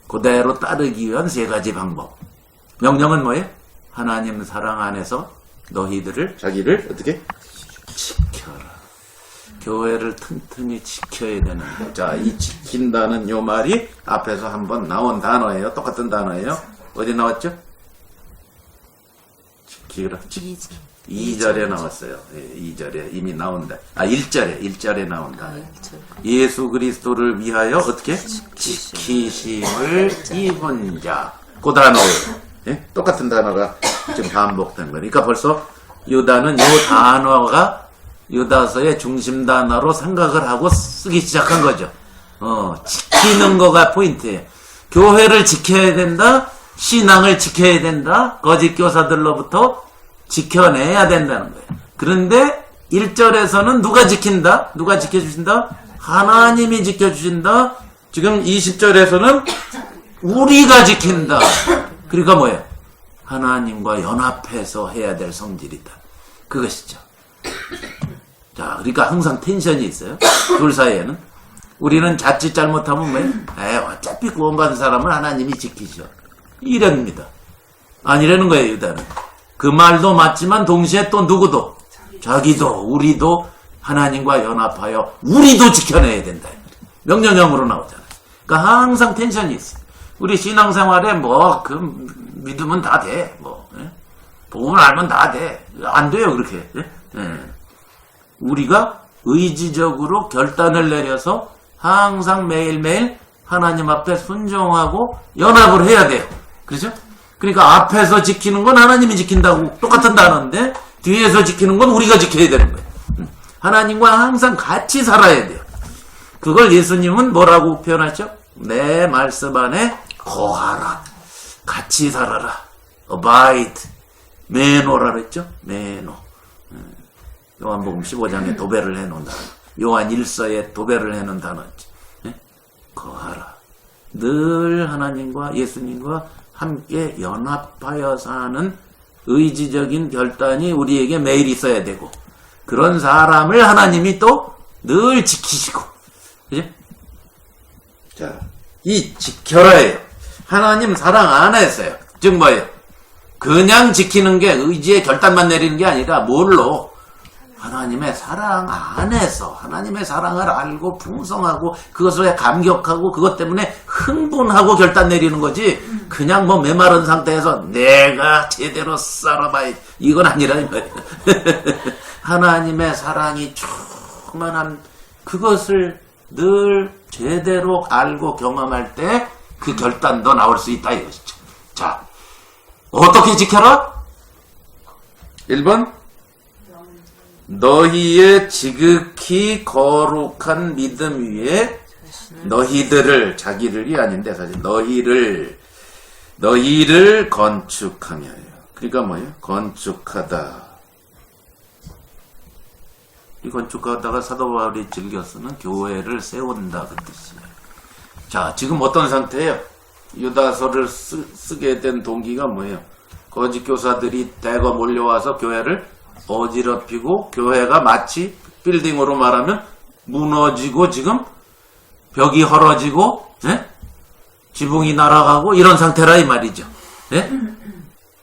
그대로 따르기 위한 세 가지 방법. 명령은 뭐예요? 하나님 사랑 안에서 너희들을 자기를 어떻게? 지켜라. 교회를 튼튼히 지켜야 되는 거. 자, 이 지킨다는 요 말이 앞에서 한번 나온 단어예요. 똑같은 단어예요. 어디 나왔죠? 지키라. 2절에 나왔어요. 2절에 이미 나온다. 1절에 나온다. 예수 그리스도를 위하여 어떻게? 지키심을 입은 자. 그 단어예요. 예? 똑같은 단어가 지금 반복된 거예요. 그러니까 벌써 유다는 이 단어가 유다서의 중심 단어로 생각을 하고 쓰기 시작한 거죠. 지키는 거가 포인트예요. 교회를 지켜야 된다. 신앙을 지켜야 된다. 거짓 교사들로부터 지켜내야 된다는 거예요. 그런데 1절에서는 누가 지킨다? 누가 지켜주신다? 하나님이 지켜주신다. 지금 20절에서는 우리가 지킨다. 그러니까 뭐예요? 하나님과 연합해서 해야 될 성질이다. 그것이죠. 자, 그러니까 항상 텐션이 있어요. 둘 사이에는. 우리는 자칫 잘못하면 어차피 구원받은 사람은 하나님이 지키죠. 이랍니다. 아니라는 거예요, 유다는. 그 말도 맞지만 동시에 또 누구도, 자기도, 우리도 하나님과 연합하여 우리도 지켜내야 된다. 명령형으로 나오잖아요. 그러니까 항상 텐션이 있어요. 우리 신앙생활에 믿으면 다 돼. 복음을 알면 다 돼. 안 돼요, 그렇게. 우리가 의지적으로 결단을 내려서 항상 매일매일 하나님 앞에 순종하고 연합을 해야 돼요. 그렇죠? 그러니까 앞에서 지키는 건 하나님이 지킨다고 똑같은 단어인데 뒤에서 지키는 건 우리가 지켜야 되는 거예요. 하나님과 항상 같이 살아야 돼요. 그걸 예수님은 뭐라고 표현하죠? 내 말씀 안에 거하라. 같이 살아라. abide. 매노라 그랬죠? 매노. 요한복음 15장에 도배를 해놓은 단어. 요한 1서에 도배를 해놓은 단어지. 거하라. 늘 하나님과 예수님과 함께 연합하여 사는 의지적인 결단이 우리에게 매일 있어야 되고, 그런 사람을 하나님이 또 늘 지키시고. 그죠? 자, 이 지켜라예요. 하나님 사랑 안에서요. 즉 뭐예요? 그냥 지키는 게 의지의 결단만 내리는 게 아니라 뭘로? 하나님의 사랑 안에서 하나님의 사랑을 알고 풍성하고 그것에 감격하고 그것 때문에 흥분하고 결단 내리는 거지, 그냥 메마른 상태에서 내가 제대로 살아봐야지 이건 아니라 이 말이에요. 하나님의 사랑이 충만한 그것을 늘 제대로 알고 경험할 때 그 결단도 나올 수 있다 이것이죠. 자, 어떻게 지켜라? 1번 너희의 지극히 거룩한 믿음 위에 너희들을, 자기를이 아닌데 사실 너희를 건축하며요. 그러니까 뭐예요? 건축하다. 이 건축하다가 사도 바울이 즐겨 쓰는 교회를 세운다 그 뜻이에요. 자, 지금 어떤 상태예요? 유다서를 쓰게 된 동기가 뭐예요? 거짓 교사들이 대거 몰려와서 교회를 어지럽히고 교회가 마치 빌딩으로 말하면 무너지고 지금 벽이 헐어지고 지붕이 날아가고 이런 상태라 이 말이죠.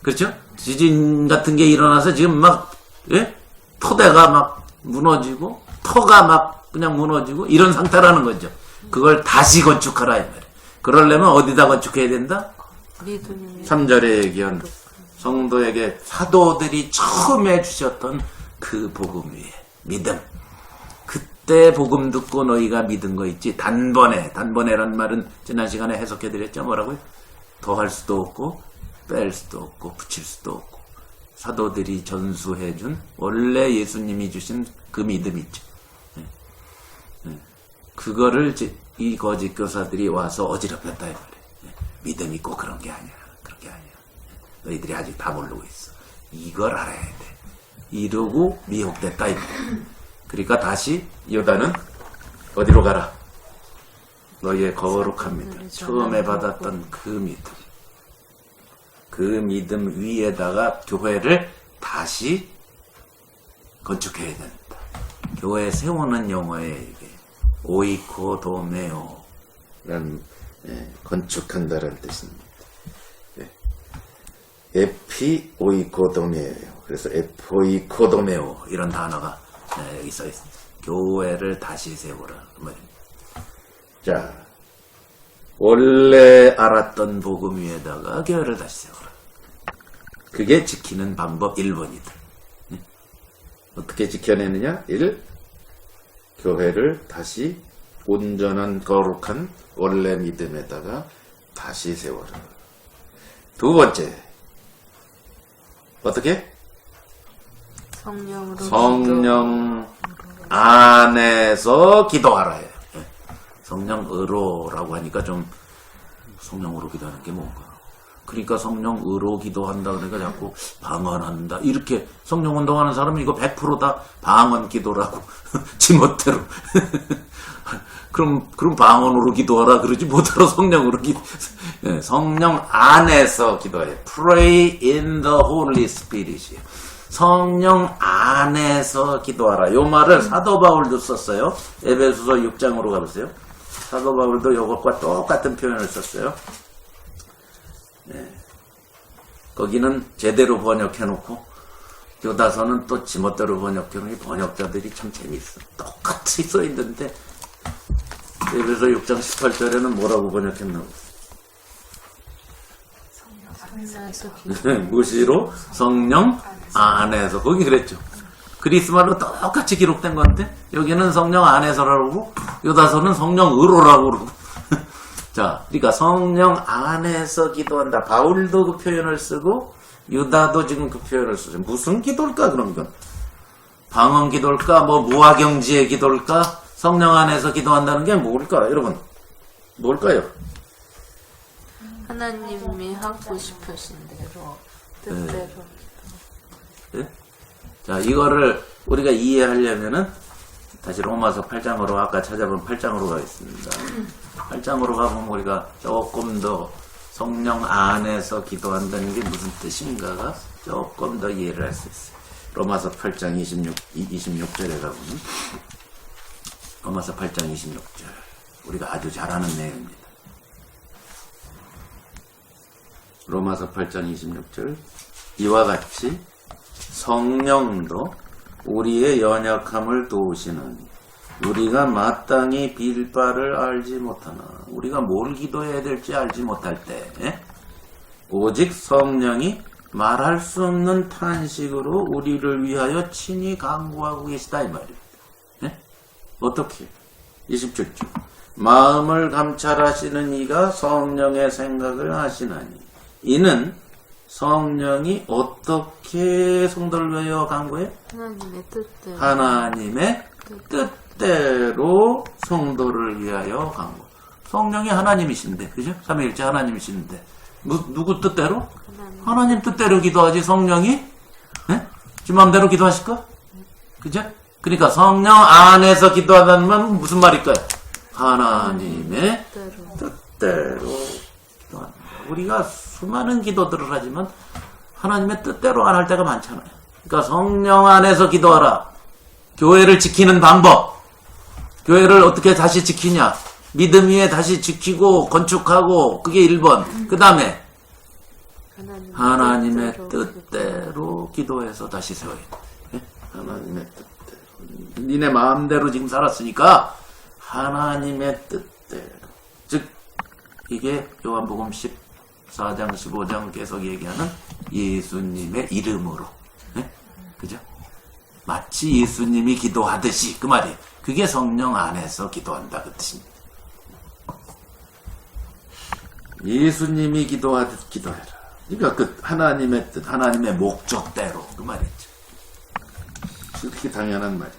그렇죠? 지진 같은 게 일어나서 지금 막 토대가 막 무너지고 터가 막 그냥 무너지고 이런 상태라는 거죠. 그걸 다시 건축하라 이 말이에요. 그러려면 어디다 건축해야 된다? 3절에 얘기한 성도에게 사도들이 처음에 주셨던 그 복음 위에 믿음. 그때 복음 듣고 너희가 믿은 거 있지. 단번에란 말은 지난 시간에 해석해드렸죠. 뭐라고요? 더할 수도 없고 뺄 수도 없고 붙일 수도 없고, 사도들이 전수해준 원래 예수님이 주신 그 믿음 있죠. 그거를 이 거짓 교사들이 와서 어지럽혔다 이 말이에요. 믿음 있고 그런 게 아니야. 너희들이 아직 다 모르고 있어. 이걸 알아야 돼. 이러고 미혹됐다 이 말이에요. 그러니까 다시 유다는 어디로 가라? 너희의 거룩한 믿음, 처음에 받았던 그 믿음 위에다가 교회를 다시 건축해야 된다. 교회 세우는 용어에 이게 오이코도메오 라는 건축한다라는 뜻입니다. 에피 오이코도메오예요. 그래서 에포이코도메오 이런 단어가 여기 써 있습니다. 교회를 다시 세우라 그 말입니다. 자, 원래 알았던 복음 위에다가 교회를 다시 세우라. 그게 지키는 방법 1번이다. 어떻게 지켜내느냐? 1. 교회를 다시 온전한 거룩한 원래 믿음에다가 다시 세워라. 2번째, 어떻게? 성령 안에서 기도하라 해요. 성령으로라고 하니까 좀 성령으로 기도하는 게 뭔가? 그러니까 성령으로 기도한다. 그러니까 자꾸 방언한다. 이렇게 성령 운동하는 사람은 이거 100%다 방언 기도라고. 지멋대로. 그럼 방언으로 기도하라 그러지 못하러 성령으로 네, 성령 안에서 기도해. Pray in the Holy Spirit. 성령 안에서 기도하라. 요 말을 사도 바울도 썼어요. 에베소서 6장으로 가보세요. 사도 바울도 이것과 똑같은 표현을 썼어요. 네. 거기는 제대로 번역해놓고 교다서는 또 지멋대로 번역해놓고 번역자들이 참 재밌어. 똑같이 써있는데 에베소 6장 18절에는 뭐라고 번역했나고? 무시로 성령 안에서. 거기 그랬죠. 그리스말로 똑같이 기록된 건데 여기는 성령 안에서라고 그러고 요다서는 성령으로라고 그러고. 자, 그러니까 성령 안에서 기도한다. 바울도 그 표현을 쓰고 유다도 지금 그 표현을 쓰죠. 무슨 기도일까 그런 건? 방언 기도일까? 뭐 무화경지의 기도일까? 성령 안에서 기도한다는 게 뭘까? 여러분 뭘까요? 하나님이 하고 싶으신 대로 뜻대로. 네? 자, 이거를 우리가 이해하려면은 다시 로마서 8장으로 아까 찾아본 8장으로 가겠습니다. 8장으로 가보면 우리가 조금 더 성령 안에서 기도한다는 게 무슨 뜻인가가 조금 더 이해를 할 수 있어요. 로마서 8장 26절에 가보면 로마서 8장 26절 우리가 아주 잘 아는 내용입니다. 로마서 8장 26절 이와 같이 성령도 우리의 연약함을 도우시는 우리가 마땅히 빌 바를 알지 못하나 우리가 뭘 기도해야 될지 알지 못할 때 오직 성령이 말할 수 없는 탄식으로 우리를 위하여 친히 간구하고 계시다 이 말입니다. 어떻게? 27절 마음을 감찰하시는 이가 성령의 생각을 아시나니 이는 성령이 어떻게 성도를 위하여 간구해? 하나님의 뜻대로. 하나님의 뜻대로 성도를 위하여 간구. 성령이 하나님이신데, 그죠? 삼위일체 하나님이신데, 누구 뜻대로? 하나님 뜻대로 기도하지 성령이? 지 맘대로 기도하실까? 그죠? 그러니까 성령 안에서 기도하다는 건 무슨 말일까요? 하나님의 뜻대로 기도한다. 우리가 수많은 기도들을 하지만 하나님의 뜻대로 안 할 때가 많잖아요. 그러니까 성령 안에서 기도하라. 교회를 지키는 방법. 교회를 어떻게 다시 지키냐. 믿음 위에 다시 지키고 건축하고 그게 1번. 그 다음에 하나님의 뜻대로 기도해서 다시 세워야 돼. 하나님의 뜻대로. 니네 마음대로 지금 살았으니까 하나님의 뜻대로. 즉 이게 요한복음 14장 15장 계속 얘기하는 예수님의 이름으로. 그죠? 마치 예수님이 기도하듯이 그 말이에요. 그게 성령 안에서 기도한다 그 뜻입니다. 예수님이 기도하듯 기도해라. 그러니까 그 하나님의 뜻, 하나님의 목적대로 그 말이죠. 그렇게 당연한 말이죠.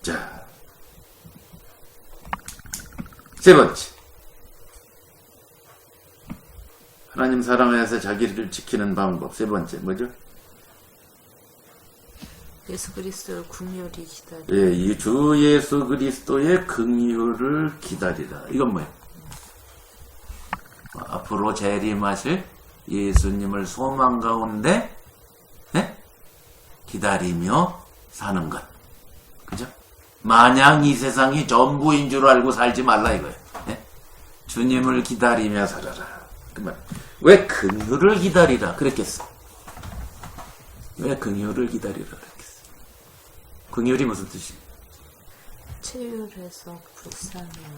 자, 세 번째. 하나님 사랑해서 자기를 지키는 방법. 세 번째 뭐죠? 예수 그리스도의 긍휼이 기다려. 예, 이 주 예수 그리스도의 긍휼을 기다리라. 이건 뭐예요? 앞으로 재림하실 예수님을 소망 가운데 기다리며 사는 것. 그죠? 마냥 이 세상이 전부인 줄 알고 살지 말라 이거예요. 주님을 기다리며 살아라. 그 말. 왜 긍휼을 기다리라 그랬겠어? 왜 긍휼을 기다리라 그랬겠어? 긍휼이 무슨 뜻이에요? 체휼해서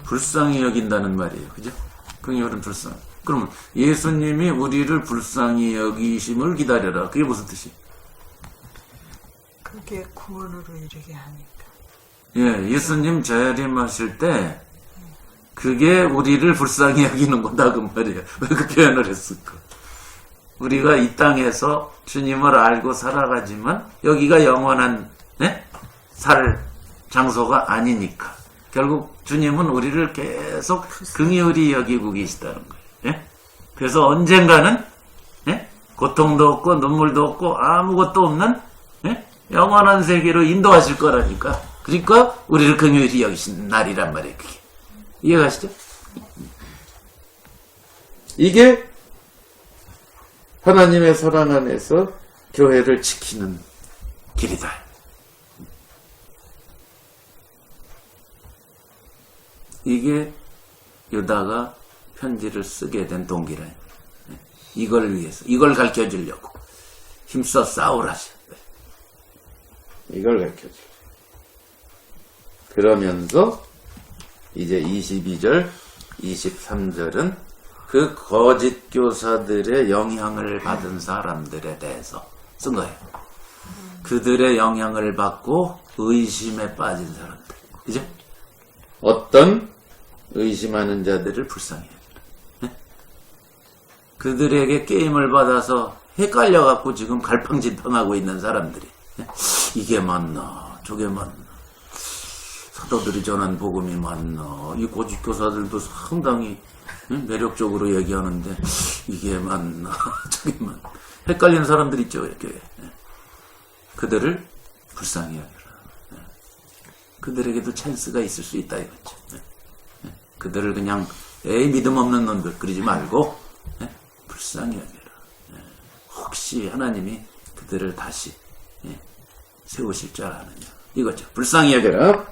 불쌍히 여긴다는 말이에요. 그죠? 긍휼은 불쌍. 그러면 예수님이 우리를 불쌍히 여기심을 기다려라. 그게 무슨 뜻이에요? 그게 구원으로 이르게 하니까. 예, 예수님 재림하실 때 그게 우리를 불쌍히 여기는 거다 그 말이에요. 왜 그 표현을 했을까? 우리가 이 땅에서 주님을 알고 살아가지만 여기가 영원한 살 장소가 아니니까 결국 주님은 우리를 계속 긍휼히 여기고 계시다는 거예요. 그래서 언젠가는 예? 고통도 없고 눈물도 없고 아무것도 없는 예? 영원한 세계로 인도하실 거라니까. 그러니까 우리를 긍휼히 여기신 날이란 말이에요. 그게. 이해가시죠? 이게 하나님의 사랑 안에서 교회를 지키는 길이다. 이게 유다가 편지를 쓰게 된 동기라. 이걸 위해서, 이걸 가르쳐 주려고 힘써 싸우라. 이걸 가르쳐 주려고. 그러면서 이제 22절, 23절은 그 거짓 교사들의 영향을 받은 사람들에 대해서 쓴 거예요. 그들의 영향을 받고 의심에 빠진 사람들. 그죠? 어떤 의심하는 자들을 불쌍히 여기라. 네? 그들에게 게임을 받아서 헷갈려갖고 지금 갈팡질팡하고 있는 사람들이. 네? 이게 맞나? 저게 맞나? 사도들이 전한 복음이 맞나? 이 고집교사들도 상당히 매력적으로 얘기하는데 이게 맞나? 저게 맞나? 헷갈리는 사람들 있죠, 교회. 네? 그들을 불쌍히 여기라. 네? 그들에게도 찬스가 있을 수 있다 이거죠. 네? 네? 그들을 그냥 에이 믿음 없는 놈들 그러지 말고 네? 불쌍히 여기라. 네? 혹시 하나님이 그들을 다시 세우실 줄 아느냐 이거죠. 불쌍히 여기라.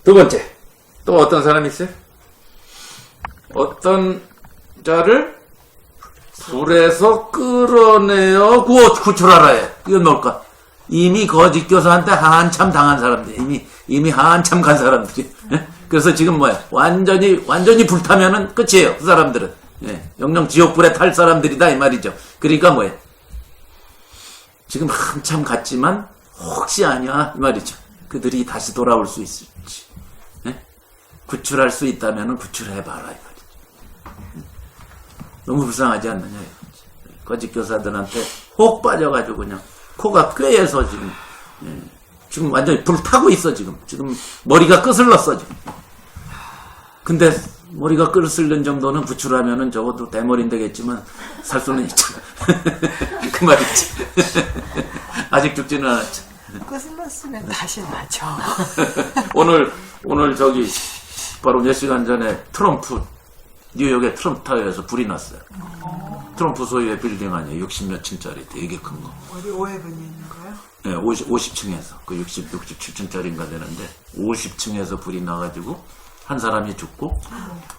두 번째, 또 어떤 사람이 있어요? 어떤 자를 불에서 끌어내어 구출하라 해. 이건 뭘까? 이미 거짓 교사한테 한참 당한 사람들, 이미 한참 간 사람들이. 예? 그래서 지금 뭐야? 완전히 불타면은 끝이에요. 그 사람들은. 예. 영영 지옥불에 탈 사람들이다 이 말이죠. 그러니까 뭐야? 지금 한참 갔지만 혹시 아니야 이 말이죠. 그들이 다시 돌아올 수 있을지. 예? 구출할 수 있다면은 구출해봐라 이 말이죠. 너무 불쌍하지 않느냐 이거지. 거짓 교사들한테 혹 빠져가지고 그냥 코가 꾀해서 지금 완전히 불타고 있어 지금 머리가 끄슬렀어 지금. 근데 머리가 끄슬른 정도는 구출하면은 적어도 대머리는 되겠지만 살 수는 있잖아. 그 말이지. 아직 죽지는 않았죠. 끄슬렀으면 다시 나죠. 오늘 저기 바로 몇 시간 전에 트럼프 뉴욕의 트럼프 타워에서 불이 났어요. 트럼프 소유의 빌딩 아니에요. 60몇 층짜리 되게 큰 거. 어디 오해분이 있는 거예요? 네, 50층에서 그 67층짜리인가 되는데 50층에서 불이 나가지고 한 사람이 죽고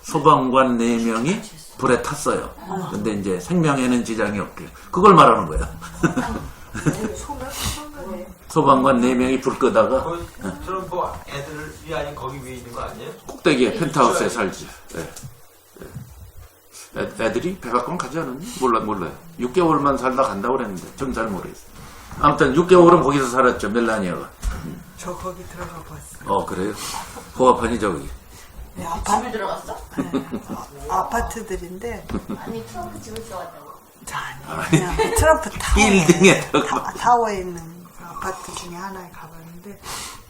소방관 4명이 불에 탔어요. 근데 이제 생명에는 지장이 없대요. 그걸 말하는 거야. 소방관 4명이 불 끄다가 트럼프 애들을 위하니 거기 위에 있는 거 아니에요? 꼭대기에 펜트하우스에 살지. 네. 애들이 백악관 가지 않았니? 몰라요. 6개월만 살다 간다고 그랬는데 전 잘 모르겠어요. 아무튼 6개월은 거기서 살았죠. 멜라니아가. 저 거기 들어가 봤어요. 그래요? 호화판이 저기. 네, 집에 들어갔어? 아파트들인데 아니 트럼프 집에 들어갔다고. 그냥 트럼프 빌딩에 타워에 있는 그 아파트 중에 하나에 가봤는데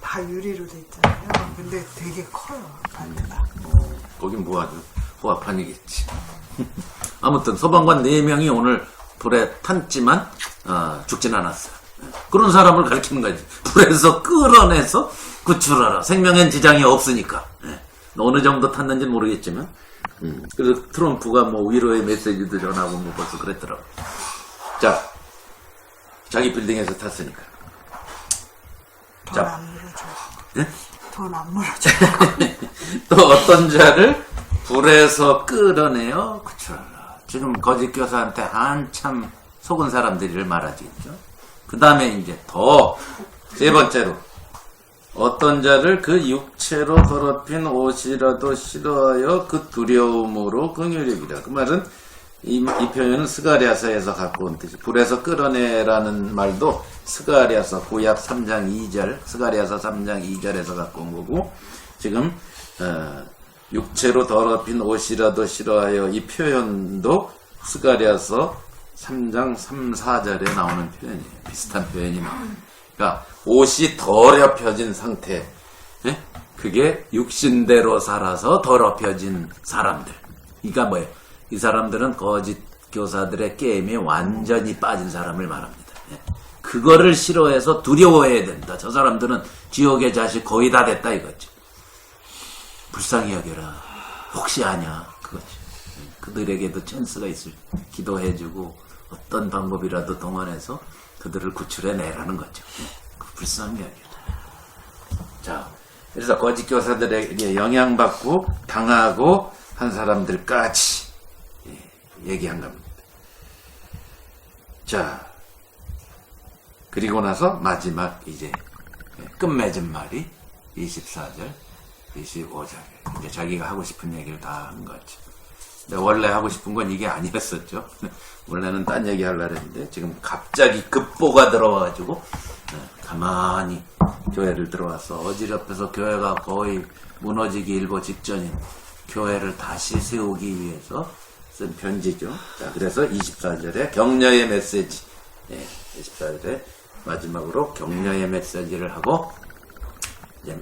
다 유리로 돼 있잖아요. 근데 되게 커요 아파트가. 거긴 뭐하죠? 호화판이겠지. 아무튼 소방관 4명이 오늘 불에 탔지만 죽진 않았어요. 그런 사람을 가리키는 거지. 불에서 끌어내서 구출하라. 생명엔 지장이 없으니까. 어느 정도 탔는지는 모르겠지만 그래서 트럼프가 뭐 위로의 메시지도 전하고 뭐 벌써 그랬더라고. 자, 자기 빌딩에서 탔으니까. 돈 안 물어줘. 예? 돈 안 물어줘. 또 어떤 자를 불에서 끌어내어 구출하라. 지금 거짓 교사한테 한참 속은 사람들을 말하지겠죠. 그 다음에 이제 더 세 번째로 어떤 자를 그 육체로 더럽힌 옷이라도 싫어하여 그 두려움으로 긍휼히 여기라. 그 말은 이 표현은 스가랴서에서 갖고 온 뜻이 불에서 끌어내라는 말도 스가랴서 구약 3장 2절 스가랴서 3장 2절에서 갖고 온 거고 지금 육체로 더럽힌 옷이라도 싫어하여 이 표현도 스가랴서 3장 3, 4절에 나오는 표현이에요. 비슷한 표현이 나와요. 그러니까 옷이 더럽혀진 상태, 그게 육신대로 살아서 더럽혀진 사람들. 그러니까 뭐예요? 이 사람들은 거짓 교사들의 게임에 완전히 빠진 사람을 말합니다. 예. 그거를 싫어해서 두려워해야 된다. 저 사람들은 지옥의 자식 거의 다 됐다 이거죠. 불쌍히 여겨라. 혹시 아냐 그거죠. 예. 그들에게도 찬스가 있을 기도해주고 어떤 방법이라도 동원해서 그들을 구출해내라는 거죠. 예. 불쌍히 여겨라. 자, 그래서 거짓 교사들에게 영향받고 당하고 한 사람들까지 얘기한 겁니다. 자, 그리고 나서 마지막 이제 끝맺은 말이 24절, 25절. 이제 자기가 하고 싶은 얘기를 다 한 거죠. 근데 원래 하고 싶은 건 이게 아니었었죠. 원래는 딴 얘기 하려고 했는데 지금 갑자기 급보가 들어와가지고 가만히 교회를 들어와서 어지럽혀서 교회가 거의 무너지기 일보 직전인 교회를 다시 세우기 위해서 쓴 편지죠. 자, 그래서 24절에 격려의 메시지, 24절에 마지막으로 격려의 메시지를 하고, 이제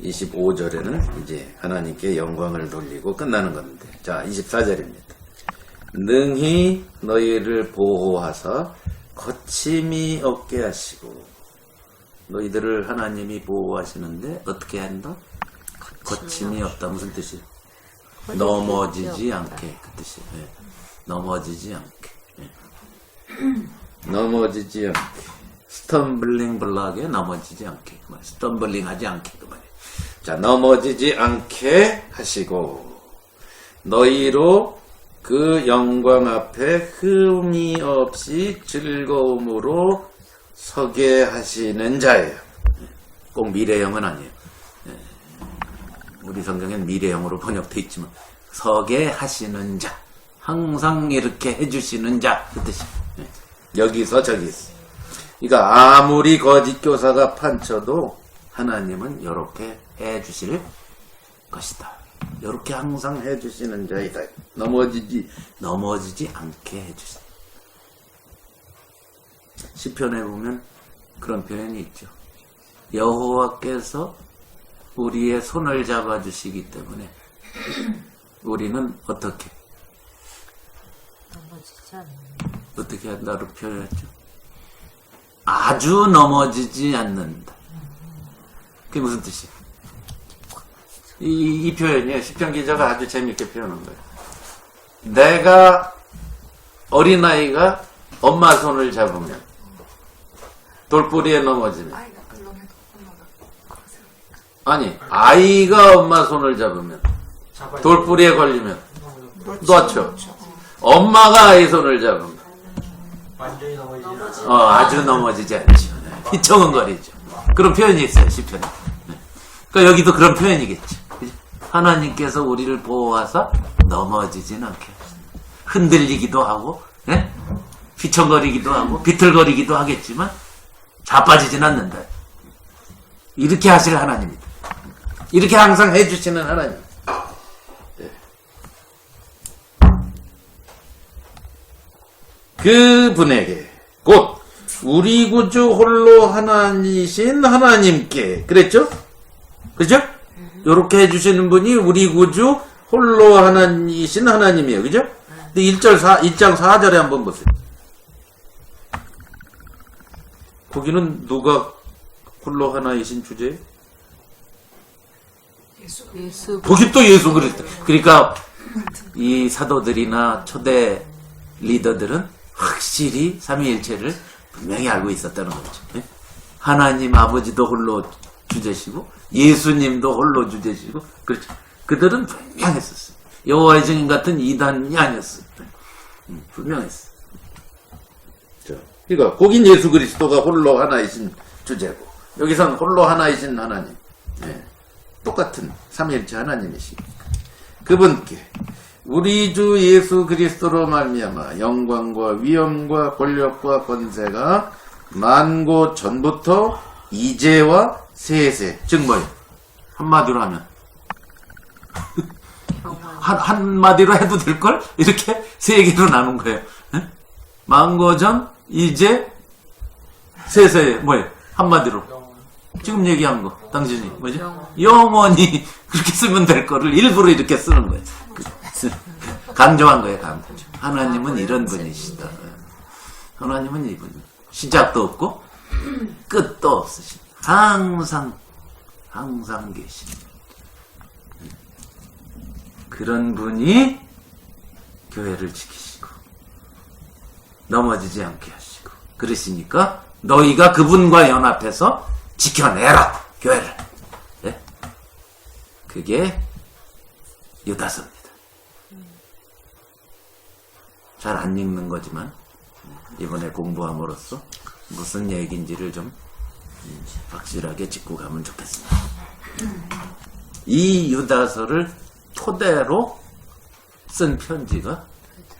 25절에는 이제 하나님께 영광을 돌리고 끝나는 건데, 자, 24절입니다. 능히 너희를 보호하사 거침이 없게 하시고, 너희들을 하나님이 보호하시는데 어떻게 한다? 거침이 없다. 무슨 뜻이에요? 넘어지지 않게 그 뜻이에요. 네. 넘어지지 않게. 네. 넘어지지 않게. 스텀블링 블락에 넘어지지 않게. 스텀블링 하지 않게 그 말이에요. 자, 넘어지지 않게 하시고 너희로 그 영광 앞에 흠이 없이 즐거움으로 서게 하시는 자예요. 꼭 미래형은 아니에요. 우리 성경엔 미래형으로 번역되어 있지만 서게 하시는 자, 항상 이렇게 해주시는 자 그 뜻이에요. 여기서 저기서. 그러니까 아무리 거짓 교사가 판쳐도 하나님은 이렇게 해주실 것이다. 이렇게 항상 해주시는 자이다. 넘어지지 않게 해주신다. 시편에 보면 그런 표현이 있죠. 여호와께서 우리의 손을 잡아주시기 때문에 우리는 어떻게 넘어지지 않는. 어떻게 한다고 표현했죠? 아주 넘어지지 않는다. 그게 무슨 뜻이에요? 이 표현이에요. 시편 기자가 아주 재밌게 표현한 거예요. 내가 어린아이가 엄마 손을 잡으면 돌뿌리에 넘어지면 아니 아이가 엄마 손을 잡으면 돌뿌리에 걸리면 놓죠. 엄마가 아이 손을 잡으면 완전히 넘어지지. 아주 넘어지지 않죠. 네. 휘청은거리죠. 그런 표현이 있어요. 시편에. 네. 그러니까 여기도 그런 표현이겠죠. 그죠? 하나님께서 우리를 보호하사 넘어지진 않게 흔들리기도 하고 네? 휘청거리기도 하고 비틀거리기도 하겠지만 자빠지진 않는다. 이렇게 하실 하나님입니다. 이렇게 항상 해주시는 하나님. 네. 그분에게 곧 우리 구주 홀로 하나이신 하나님께 그랬죠? 그죠? 요렇게 해주시는 분이 우리 구주 홀로 하나이신 하나님이에요. 그죠? 근데 1장 4절에 한번 보세요. 거기는 누가 홀로 하나이신 주제예요? 예수. 거기 또 예수 그리스도. 그러니까 이 사도들이나 초대 리더들은 확실히 삼위일체를 분명히 알고 있었다는 거죠. 하나님 아버지도 홀로 주제시고 예수님도 홀로 주제시고 그렇죠. 그들은 분명했었어요. 여호와의 증인 같은 이단이 아니었어요. 분명했어요. 그러니까 거긴 예수 그리스도가 홀로 하나이신 주제고 여기선 홀로 하나이신 하나님. 네. 똑같은 삼위일체 하나님이시고 그분께 우리 주 예수 그리스도로 말미암아 영광과 위엄과 권력과 권세가 만고 전부터 이제와 세세 즉 뭐예요? 한마디로 하면 한마디로 해도 될걸? 이렇게 세 개로 나눈 거예요. 에? 만고 전 이제 세세 뭐예요? 한마디로 지금 얘기한 거 당신이 뭐죠? 영원히 그렇게 쓰면 될 거를 일부러 이렇게 쓰는 거예요. 강조한 거예요, 강조. 하나님은 이런 분이시다. 하나님은 이분. 시작도 없고, 끝도 없으신. 항상 계신. 그런 분이 교회를 지키시고, 넘어지지 않게 하시고. 그러시니까, 너희가 그분과 연합해서 지켜내라, 교회를. 네? 그게 유다서입니다. 잘 안 읽는 거지만 이번에 공부함으로써 무슨 얘기인지를 좀 확실하게 짚고 가면 좋겠습니다. 이 유다서를 토대로 쓴 편지가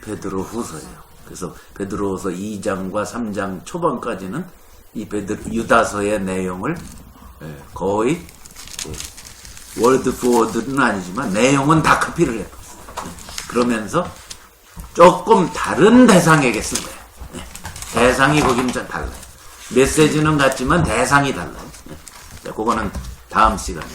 베드로후서예요. 그래서 베드로후서 2장과 3장 초반까지는 이 유다서의 내용을 거의 월드 포 워드는 아니지만 내용은 다 카피를 해요. 그러면서 조금 다른 대상에게 쓴 거예요. 대상이 거기는 좀 달라요. 메시지는 같지만 대상이 달라요. 자, 그거는 다음 시간에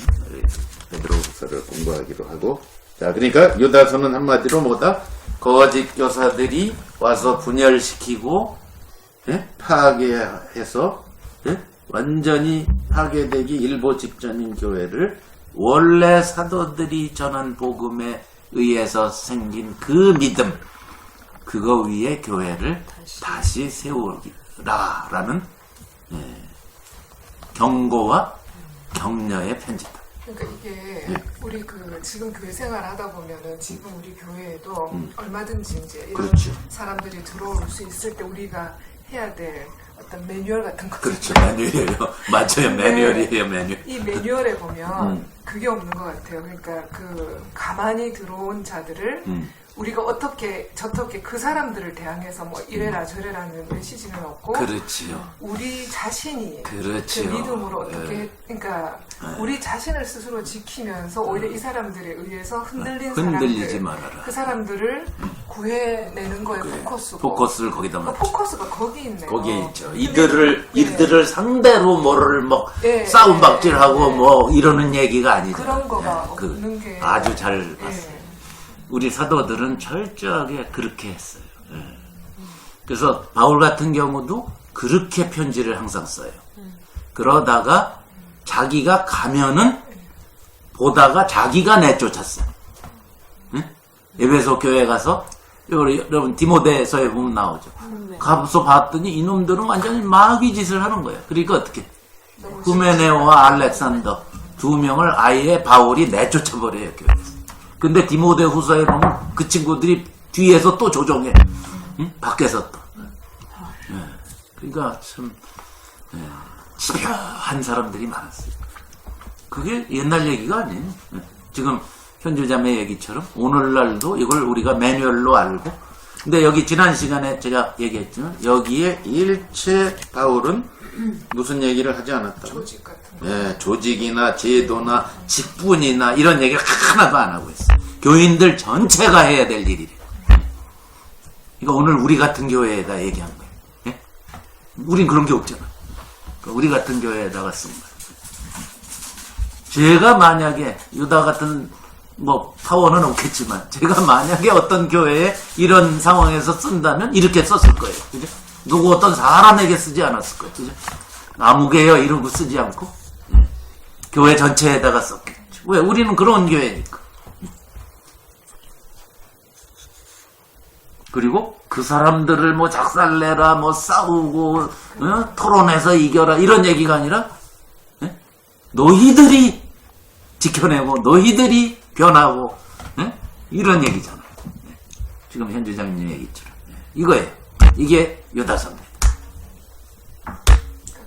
베드로후서를 공부하기로 하고. 자, 그러니까 유다서는 한마디로 뭐다? 거짓 교사들이 와서 분열시키고 파괴해서 완전히 파괴되기 일보 직전인 교회를 원래 사도들이 전한 복음에 의해서 생긴 그 믿음, 그거 위에 교회를 다시 세우라라는 경고와 격려의 편지다. 그러니까 이게 우리 지금 교회 생활 하다 보면은 지금 우리 교회에도 얼마든지 이제 이런 그렇죠. 사람들이 들어올 수 있을 때 우리가 해야 될 어떤 매뉴얼 같은 거. 그렇죠. 매뉴얼이에요. 맞아요. 매뉴얼이에요. 매뉴얼. 이 매뉴얼에 보면 그게 없는 것 같아요. 그러니까 가만히 들어온 자들을 우리가 어떻게 저떻게 그 사람들을 대항해서 뭐 이래라 저래라는 메시지는 없고, 그렇지요. 우리 자신이 그렇지요. 그 믿음으로 어떻게 그러니까 우리 자신을 스스로 지키면서 오히려 이 사람들에 의해서 흔들리지 사람들, 말아라. 그 사람들을 구해내는 거에 포커스고, 포커스를 거기다 맞춰. 포커스가 거기 있네요. 거기에 있죠. 이들을 상대로 뭐를 예, 싸움박질하고 예, 뭐 이러는 얘기가 아니잖아요. 그런 거가 예, 없는 게 아주 잘 봤어요. 예. 우리 사도들은 철저하게 그렇게 했어요. 예. 그래서 바울 같은 경우도 그렇게 편지를 항상 써요. 그러다가 자기가 가면은 보다가 자기가 내쫓았어요. 에베소 교회 가서 여러분 디모데서에 보면 나오죠. 가서 봤더니 이놈들은 완전히 마귀 짓을 하는 거예요. 그러니까 어떻게 후메네오와 알렉산더 두 명을 아예 바울이 내쫓아버려요, 교회에서. 근데 디모데 후서에 보면 그 친구들이 뒤에서 또 조종해. 응? 밖에서 또. 그러니까 참 집요한 사람들이 많았어요. 그게 옛날 얘기가 아니에요. 지금 현주자매 얘기처럼 오늘날도 이걸 우리가 매뉴얼로 알고, 근데 여기 지난 시간에 제가 얘기했지만 여기에 일체 바울은 무슨 얘기를 하지 않았다. 조직 같은 거. 예, 조직이나 제도나 직분이나 이런 얘기를 하나도 안 하고 있어. 교인들 전체가 해야 될 일이래. 그러니까 오늘 우리 같은 교회에다 얘기한 거예요. 예? 우린 그런 게 없잖아. 그러니까 우리 같은 교회에다가 쓴 거예요. 제가 만약에 유다 같은 뭐 파워는 없겠지만 제가 만약에 어떤 교회에 이런 상황에서 쓴다면 이렇게 썼을 거예요. 그죠? 누구 어떤 사람에게 쓰지 않았을 거예요. 그죠? 아무개요 이런 거 쓰지 않고 교회 전체에다가 썼겠죠. 왜? 우리는 그런 교회니까. 그리고 그 사람들을 뭐 작살내라, 뭐 싸우고, 토론해서 이겨라, 이런 얘기가 아니라, 너희들이 지켜내고, 너희들이 변하고, 이런 얘기잖아요. 지금 현주장님 얘기처럼. 이거예요. 이게 유다서입니다.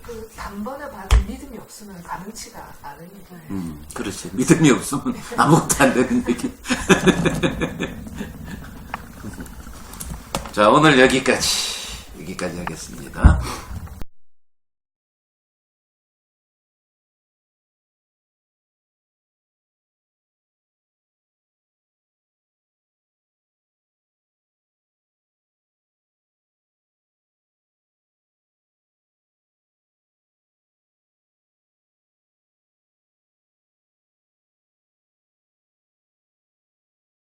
그 단번에 받은 믿음이 없으면 가능치가 않은 얘기예요. 그렇지. 믿음이 없으면 아무것도 안 되는 얘기. 자, 오늘 여기까지 하겠습니다.